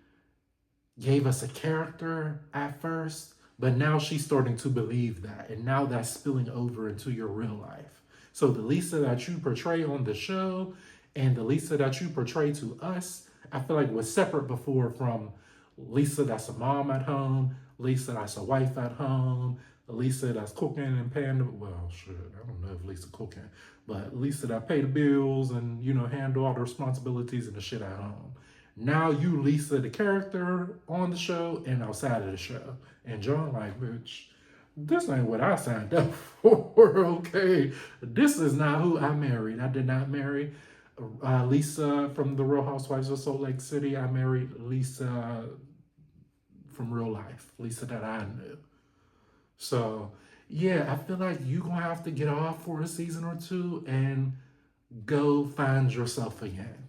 gave us a character at first, but now she's starting to believe that. And now that's spilling over into your real life. So the Lisa that you portray on the show and the Lisa that you portray to us, I feel like was separate before from Lisa that's a mom at home, Lisa that's a wife at home, Lisa that's cooking and paying the, well, shit, I don't know if Lisa cooking, but Lisa that pay the bills and, you know, handle all the responsibilities and the shit at home. Now you Lisa the character on the show and outside of the show. And John like, bitch, this ain't what I signed up for, okay? This is not who I married. I did not marry Lisa from the Real Housewives of Salt Lake City. I married Lisa from real life, Lisa that I knew. So, yeah, I feel like you're going to have to get off for a season or two and go find yourself again.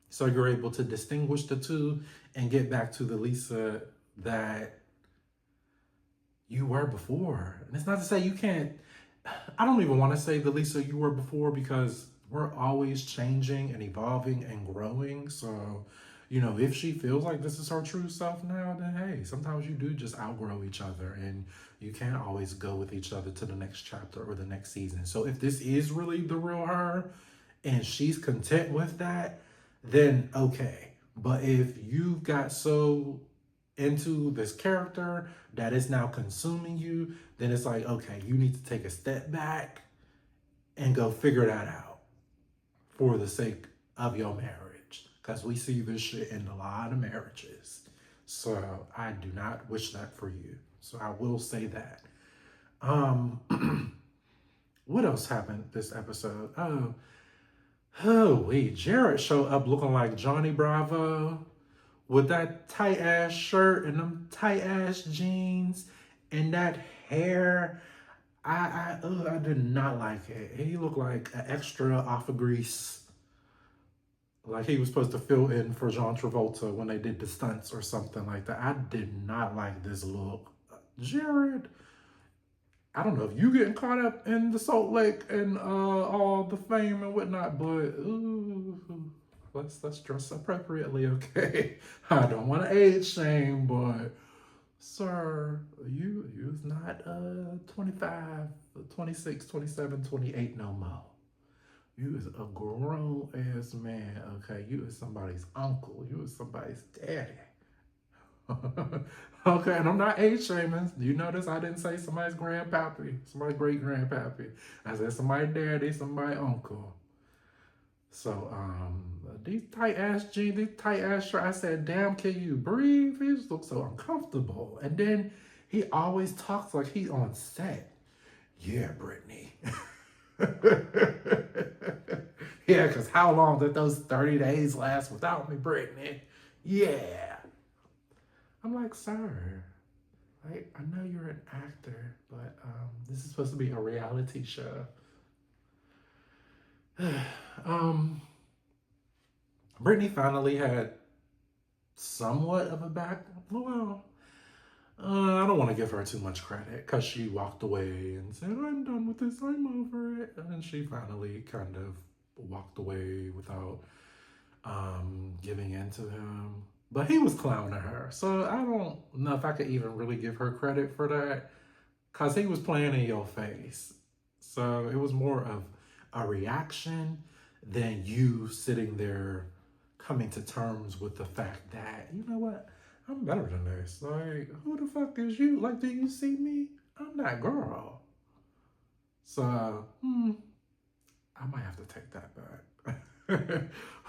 So you're able to distinguish the two and get back to the Lisa that you were before. And it's not to say you can't, I don't even want to say the Lisa you were before because we're always changing and evolving and growing. So, you know, if she feels like this is her true self now, then hey, sometimes you do just outgrow each other and you can't always go with each other to the next chapter or the next season. So if this is really the real her and she's content with that, then okay. But if you've got so into this character that is now consuming you, then it's like, okay, you need to take a step back and go figure that out for the sake of your marriage. Because we see this shit in a lot of marriages. So I do not wish that for you. So I will say that. What else happened this episode? Wait, Jared showed up looking like Johnny Bravo with that tight ass shirt and them tight ass jeans and that hair. I did not like it. He looked like an extra off of Grease. Like he was supposed to fill in for John Travolta when they did the stunts or something like that. I did not like this look. Jared, I don't know if you getting caught up in the Salt Lake and all the fame and whatnot, but ooh, let's dress appropriately, okay? I don't want to age shame, but sir, you's not 25, 26, 27, 28 no more. You is a grown ass man, okay? You is somebody's uncle. You is somebody's daddy. Okay, and I'm not age shaming. You notice I didn't say somebody's grandpappy, somebody's great grandpappy. I said somebody's daddy, somebody's uncle. So these tight ass jeans, these tight ass shirts, I said, damn, can you breathe? He just looks so uncomfortable. And then he always talks like he's on set. Yeah, Brittany. Yeah, because how long did those 30 days last without me, Brittany? Yeah. I'm like, sir, I know you're an actor, but this is supposed to be a reality show. Brittany finally had somewhat of a back. Well, I don't want to give her too much credit because she walked away and said, I'm done with this, I'm over it. And then she finally kind of walked away without giving in to him. But he was clowning her. So I don't know if I could even really give her credit for that because he was playing in your face. So it was more of a reaction than you sitting there coming to terms with the fact that, you know what, I'm better than this. Like, who the fuck is you? Like, do you see me? I'm that girl. So, I might have to take that back.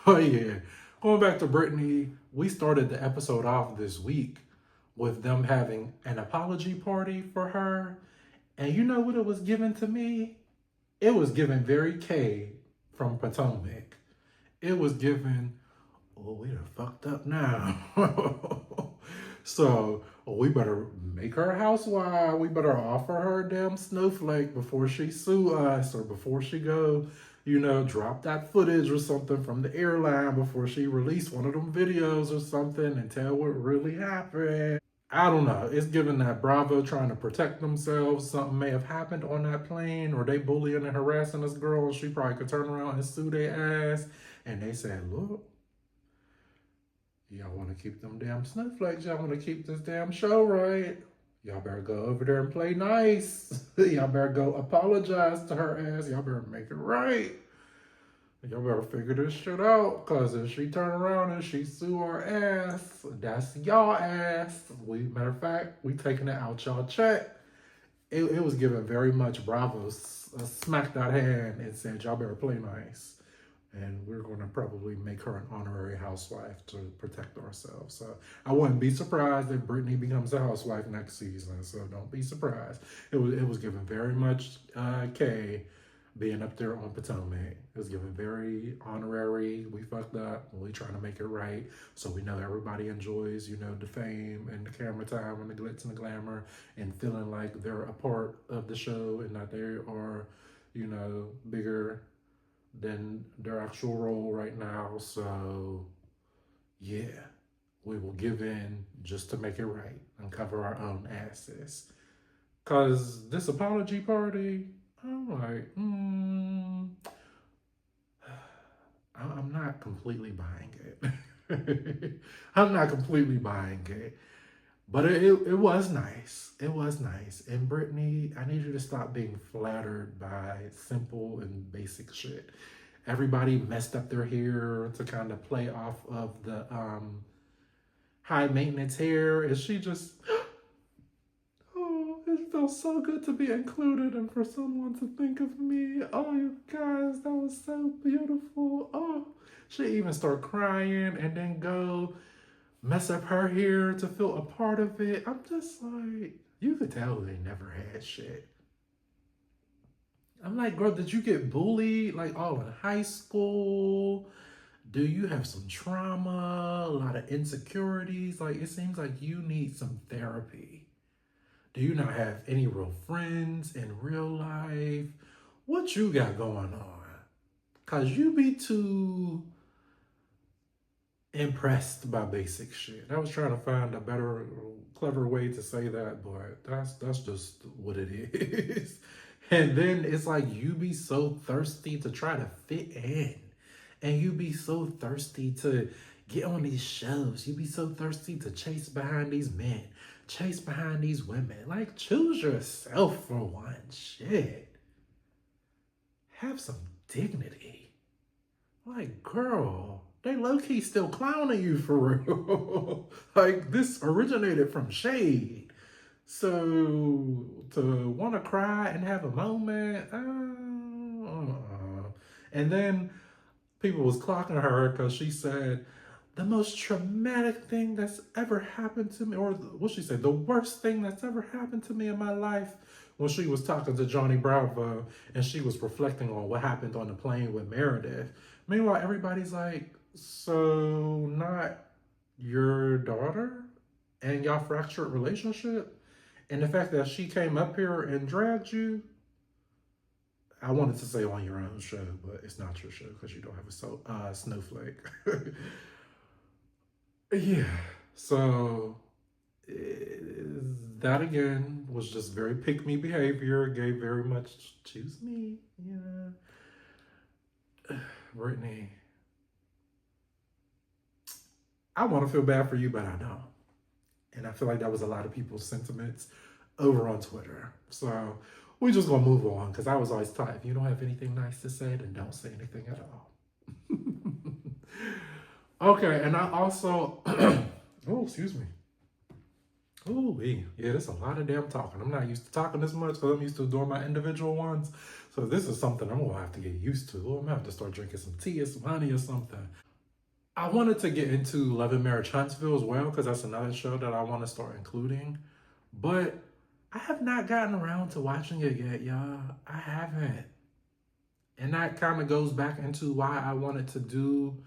Oh yeah. Going back to Brittany, we started the episode off this week with them having an apology party for her. And you know what it was given to me? It was given very K from Potomac. It was given, oh, we done fucked up now. So we better make her a housewife. We better offer her a damn snowflake before she sue us or before she go, drop that footage or something from the airline before she release one of them videos or something and tell what really happened. I don't know. It's given that Bravo trying to protect themselves. Something may have happened on that plane, or they bullying and harassing this girl. She probably could turn around and sue their ass. And they said, look, y'all want to keep them damn snowflakes. Y'all want to keep this damn show right. Y'all better go over there and play nice. Y'all better go apologize to her ass. Y'all better make it right. Y'all better figure this shit out, cause if she turn around and she sue our ass, that's y'all ass. Matter of fact, we taking it out y'all check. It was given very much Bravo smacked that hand and said, y'all better play nice. And we're going to probably make her an honorary housewife to protect ourselves. So I wouldn't be surprised if Brittany becomes a housewife next season. So don't be surprised. It was given very much K being up there on Potomac. It was given very honorary. We fucked up. We trying to make it right. So we know everybody enjoys, the fame and the camera time and the glitz and the glamour and feeling like they're a part of the show and that they are, bigger than their actual role right now. So yeah, we will give in just to make it right and cover our own asses. Cause this apology party, I'm like, I'm not completely buying it. I'm not completely buying it. But it was nice. It was nice. And Brittany, I need you to stop being flattered by simple and basic shit. Everybody messed up their hair to kind of play off of the high maintenance hair. And she just, oh, it felt so good to be included and for someone to think of me. Oh, you guys, that was so beautiful. Oh, she even start crying and then go mess up her hair to feel a part of it. I'm just like, you could tell they never had shit. I'm like, girl, did you get bullied like all in high school? Do you have some trauma, a lot of insecurities? Like, it seems like you need some therapy. Do you not have any real friends in real life? What you got going on? Cause you be too impressed by basic shit. I was trying to find a better, clever way to say that, but that's just what it is. And then it's like you be so thirsty to try to fit in, and you be so thirsty to get on these shows. You be so thirsty to chase behind these men, chase behind these women. Like, choose yourself for one. Shit. Have some dignity. Like, girl, they low-key still clowning you for real. Like, this originated from shade. So, to want to cry and have a moment, And then people was clocking her because she said, the most traumatic thing that's ever happened to me, or what she said, the worst thing that's ever happened to me in my life, when she was talking to Johnny Bravo and she was reflecting on what happened on the plane with Meredith. Meanwhile, everybody's like, so not your daughter and y'all fractured relationship? And the fact that she came up here and dragged you, I wanted to say on your own show, but it's not your show because you don't have a snowflake. Yeah, so that again was just very pick me behavior, gave very much choose me, Brittany, I want to feel bad for you, but I don't. And I feel like that was a lot of people's sentiments over on Twitter. So we're just going to move on because I was always taught if you don't have anything nice to say, then don't say anything at all. Okay, and I also, oh, excuse me. Ooh, yeah, there's a lot of damn talking. I'm not used to talking this much because I'm used to doing my individual ones. So this is something I'm gonna have to get used to. I'm gonna have to start drinking some tea or some honey or something. I wanted to get into Love and Marriage Huntsville as well because that's another show that I want to start including. But I have not gotten around to watching it yet, y'all. I haven't. And that kind of goes back into why I wanted to do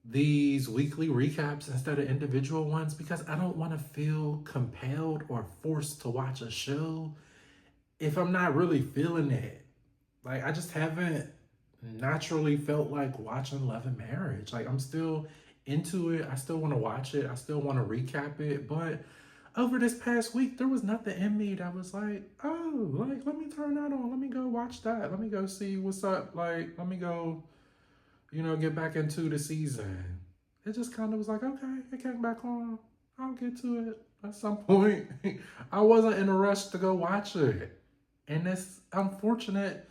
these weekly recaps instead of individual ones because I don't want to feel compelled or forced to watch a show if I'm not really feeling it. Like, I just haven't naturally felt like watching Love and Marriage. Like, I'm still into it. I still want to watch it. I still want to recap it. But over this past week, there was nothing in me that was like, oh, like, let me turn that on. Let me go watch that. Let me go see what's up. Like, let me go, get back into the season. It just kind of was like, okay, it came back on. I'll get to it at some point. I wasn't in a rush to go watch it. And it's unfortunate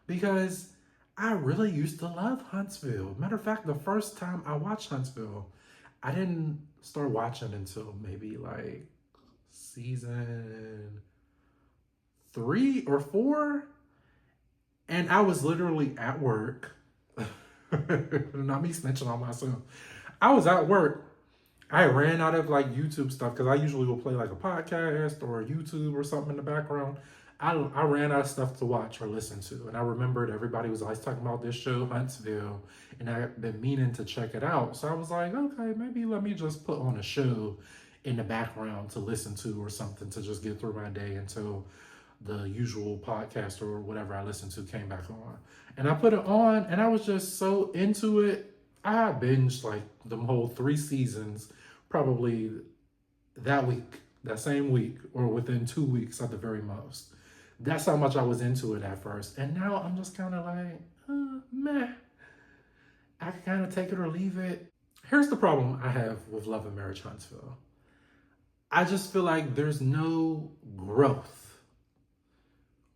because I really used to love Huntsville. Matter of fact, the first time I watched Huntsville, I didn't start watching until maybe like season 3 or 4. And I was literally at work. Not me snitching on myself. I was at work. I ran out of like YouTube stuff because I usually will play like a podcast or YouTube or something in the background. I ran out of stuff to watch or listen to. And I remembered everybody was always talking about this show, Huntsville, and I've been meaning to check it out. So I was like, okay, maybe let me just put on a show in the background to listen to or something to just get through my day until the usual podcast or whatever I listened to came back on. And I put it on and I was just so into it. I binged like the whole 3 seasons probably that same week, or within 2 weeks at the very most. That's how much I was into it at first. And now I'm just kind of like, meh. I can kind of take it or leave it. Here's the problem I have with Love and Marriage Huntsville. I just feel like there's no growth.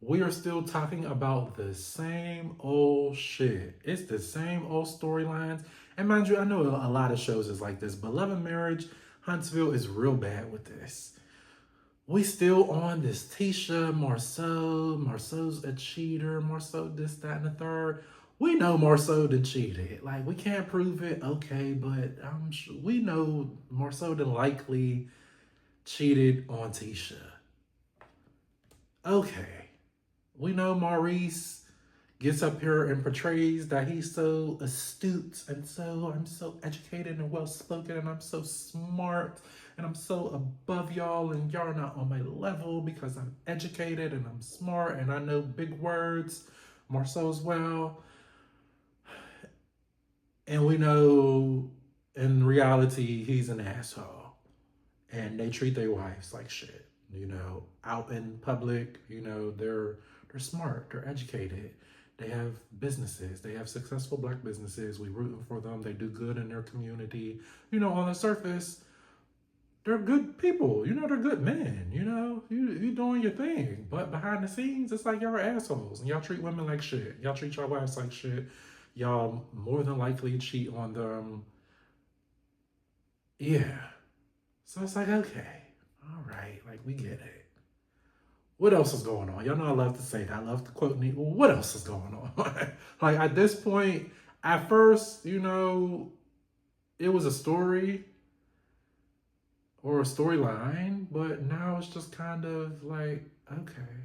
We are still talking about the same old shit. It's the same old storylines. And mind you, I know a lot of shows is like this, but Love and Marriage Huntsville is real bad with this. We still on this Tisha, Marceau's a cheater, Marceau this, that, and the third. We know Marceau did cheated. Like, we can't prove it, okay, but we know Marceau did likely cheated on Tisha. Okay. We know Maurice gets up here and portrays that he's so astute and I'm so educated and well-spoken and I'm so smart and I'm so above y'all and y'all are not on my level because I'm educated and I'm smart and I know big words. Marceau as well. And we know in reality he's an asshole and they treat their wives like shit. Out in public, they're smart, they're educated. They have businesses. They have successful Black businesses. We rooting for them. They do good in their community. On the surface, they're good people. They're good men. You doing your thing. But behind the scenes, it's like y'all are assholes. And y'all treat women like shit. Y'all treat your wives like shit. Y'all more than likely cheat on them. Yeah. So it's like, okay. All right. Like, we get it. What else is going on? Y'all know I love to say that. I love to quote me. Well, what else is going on? Like, at this point, at first, it was a story or a storyline, but now it's just kind of like, okay,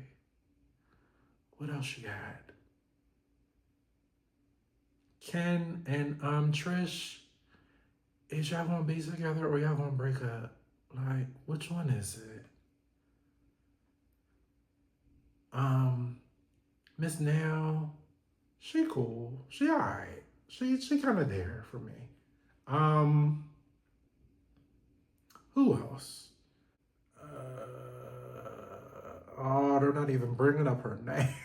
what else you got? Ken and Trish, is y'all gonna be together or y'all gonna break up? Like, which one is it? Miss Nell, she cool. She alright. She kind of there for me. Who else? They're not even bringing up her name.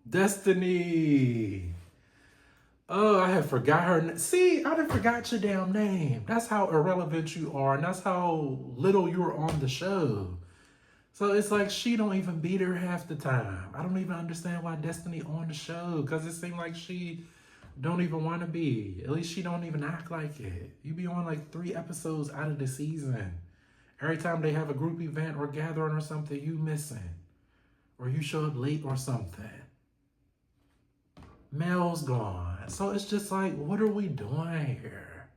Destiny. Oh, I had forgot her. See, I done forgot your damn name. That's how irrelevant you are, and that's how little you were on the show. So it's like she don't even be there half the time. I don't even understand why Destiny on the show, because it seemed like she don't even want to be. At least she don't even act like it. You be on like 3 episodes out of the season. Every time they have a group event or gathering or something, you missing. Or you show up late or something. Mel's gone. So it's just like, what are we doing here?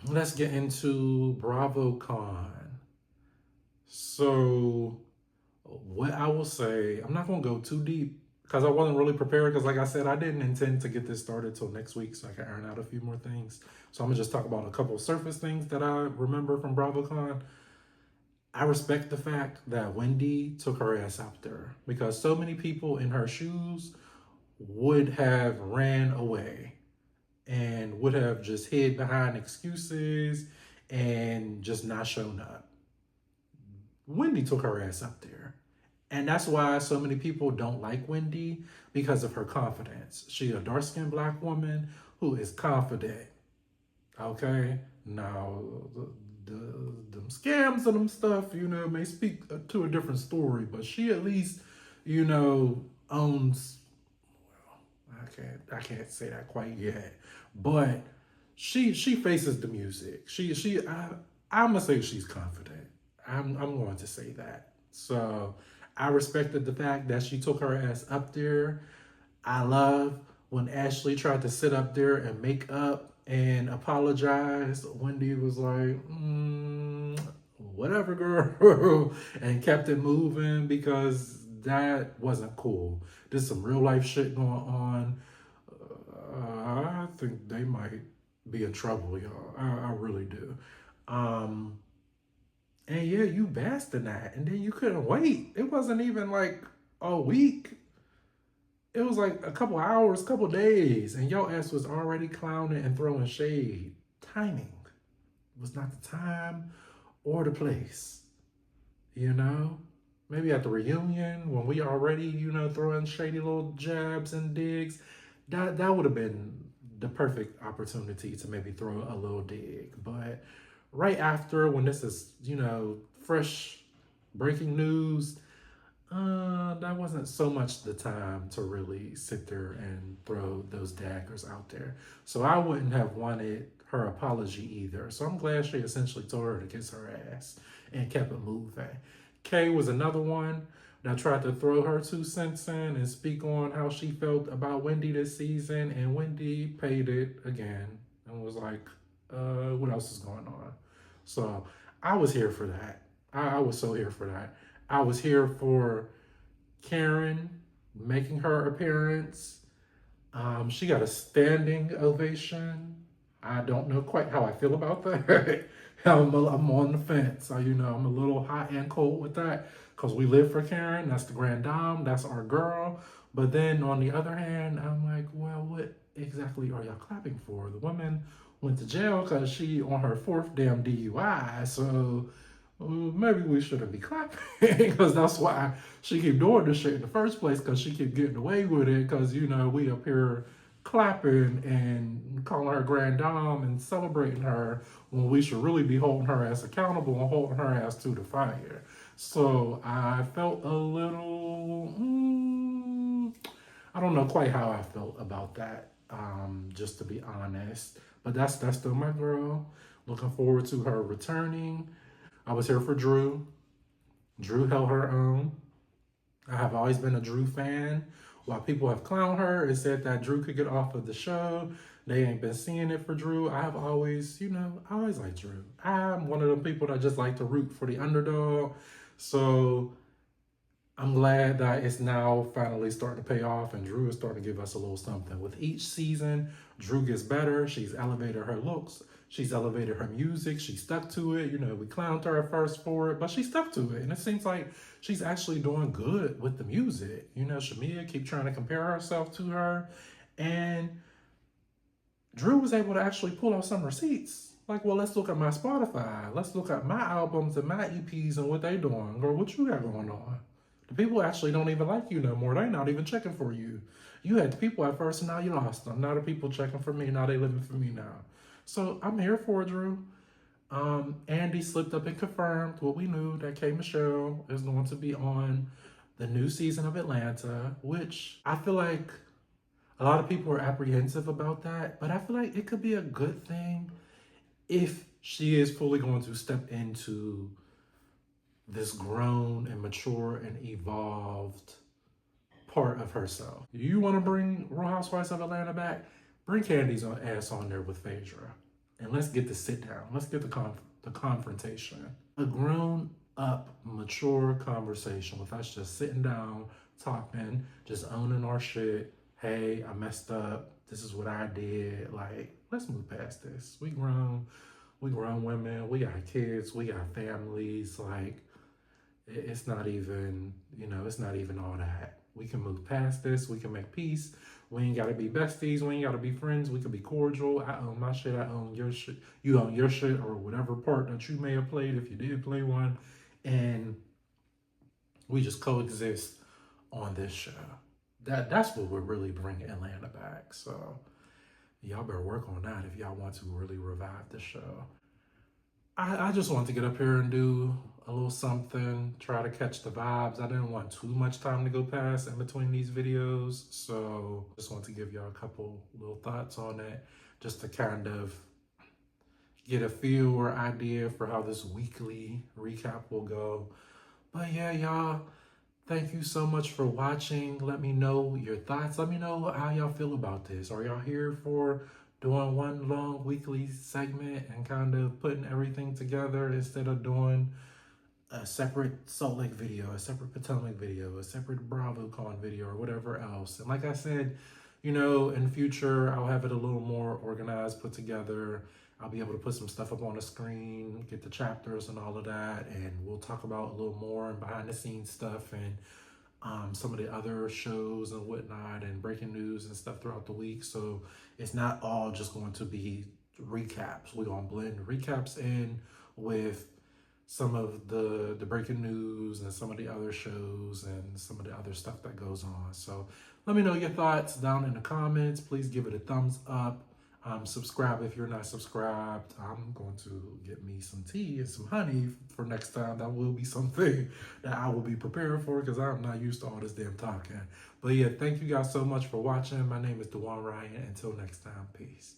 Let's get into BravoCon. So what I will say, I'm not going to go too deep because I wasn't really prepared because like I said, I didn't intend to get this started till next week so I can iron out a few more things. So I'm going to just talk about a couple of surface things that I remember from BravoCon. I respect the fact that Wendy took her ass out there because so many people in her shoes would have ran away and would have just hid behind excuses and just not shown up. Wendy took her ass up there. And that's why so many people don't like Wendy, because of her confidence. She a dark-skinned Black woman who is confident. Okay? Now, them scams and them stuff, may speak to a different story, but she at least, owns, I can't say that quite yet, but she faces the music. I'm gonna say she's confident. I'm going to say that. So I respected the fact that she took her ass up there. I love when Ashley tried to sit up there and make up and apologize. Wendy was like, whatever, girl, and kept it moving because that wasn't cool. There's some real life shit going on. I think they might be in trouble, y'all. I really do. And yeah, you basked in that, and then you couldn't wait. It wasn't even like a week. It was like a couple hours, couple days, and your ass was already clowning and throwing shade. Timing was not the time or the place, Maybe at the reunion when we already, throwing shady little jabs and digs, that would have been the perfect opportunity to maybe throw a little dig. But right after, when this is, fresh breaking news, that wasn't so much the time to really sit there and throw those daggers out there. So I wouldn't have wanted her apology either. So I'm glad she essentially told her to kiss her ass and kept it moving. Kay was another one that tried to throw her 2 cents in and speak on how she felt about Wendy this season, and Wendy paid it again and was like, what else is going on? So I was here for that. I was so here for that. I was here for Karen making her appearance. She got a standing ovation. I don't know quite how I feel about that. I'm on the fence. I'm a little hot and cold with that because we live for Karen. That's the grand dame. That's our girl. But then on the other hand, I'm like, well, what exactly are y'all clapping for? The woman went to jail because she on her 4th damn DUI. So maybe we shouldn't be clapping because that's why she keep doing this shit in the first place, because she keep getting away with it because, we up here clapping and calling her grand dame and celebrating her when we should really be holding her ass accountable and holding her ass to the fire. So I felt a little, I don't know quite how I felt about that, just to be honest. But that's still my girl. Looking forward to her returning. I was here for Drew. Drew held her own. I have always been a Drew fan. While people have clowned her and said that Drew could get off of the show, they ain't been seeing it for Drew. I have always, I always like Drew. I'm one of them people that just like to root for the underdog. So I'm glad that it's now finally starting to pay off and Drew is starting to give us a little something. With each season, Drew gets better. She's elevated her looks. She's elevated her music. She stuck to it. We clowned her at first for it, but she stuck to it. And it seems like she's actually doing good with the music. Shamia keep trying to compare herself to her. And Drew was able to actually pull out some receipts. Like, well, let's look at my Spotify. Let's look at my albums and my EPs and what they doing. Girl, what you got going on? The people actually don't even like you no more. They not even checking for you. You had the people at first and now you lost them. Now the people checking for me. Now they living for me now. So I'm here for it, Drew. Andy slipped up and confirmed what we knew, that K. Michelle is going to be on the new season of Atlanta, which I feel like A lot of people are apprehensive about that, but I feel like it could be a good thing if she is fully going to step into this grown and mature and evolved part of herself. You want to bring Real Housewives of Atlanta back? Bring Candy's ass on there with Phaedra, and let's get the sit down. Let's get the confrontation. A grown up, mature conversation with us just sitting down, talking, just owning our shit. Hey, I messed up. This is what I did. Like, let's move past this. We grown women. We got kids. We got families. Like, it's not even, it's not even all that. We can move past this. We can make peace. We ain't got to be besties. We ain't got to be friends. We can be cordial. I own my shit. I own your shit. You own your shit, or whatever part that you may have played if you did play one. And we just coexist on this show. That's what would really bring Atlanta back. So y'all better work on that if y'all want to really revive the show. I just want to get up here and do a little something, try to catch the vibes. I didn't want too much time to go past in between these videos, so just want to give y'all a couple little thoughts on it, just to kind of get a feel or idea for how this weekly recap will go. But yeah, y'all, thank you so much for watching. Let me know your thoughts. Let me know how y'all feel about this. Are y'all here for doing one long weekly segment and kind of putting everything together instead of doing a separate Salt Lake video, a separate Potomac video, a separate BravoCon video, or whatever else? And like I said, in the future, I'll have it a little more organized, put together. I'll be able to put some stuff up on the screen, get the chapters and all of that, and we'll talk about a little more and behind the scenes stuff and some of the other shows and whatnot and breaking news and stuff throughout the week. So it's not all just going to be recaps. We're going to blend recaps in with some of the breaking news and some of the other shows and some of the other stuff that goes on. So let me know your thoughts down in the comments. Please give it a thumbs up. Subscribe if you're not subscribed. I'm going to get me some tea and some honey for next time. That will be something that I will be prepared for, because I'm not used to all this damn talking. But yeah, thank you guys so much for watching. My name is Dewan Ryan. Until next time, peace.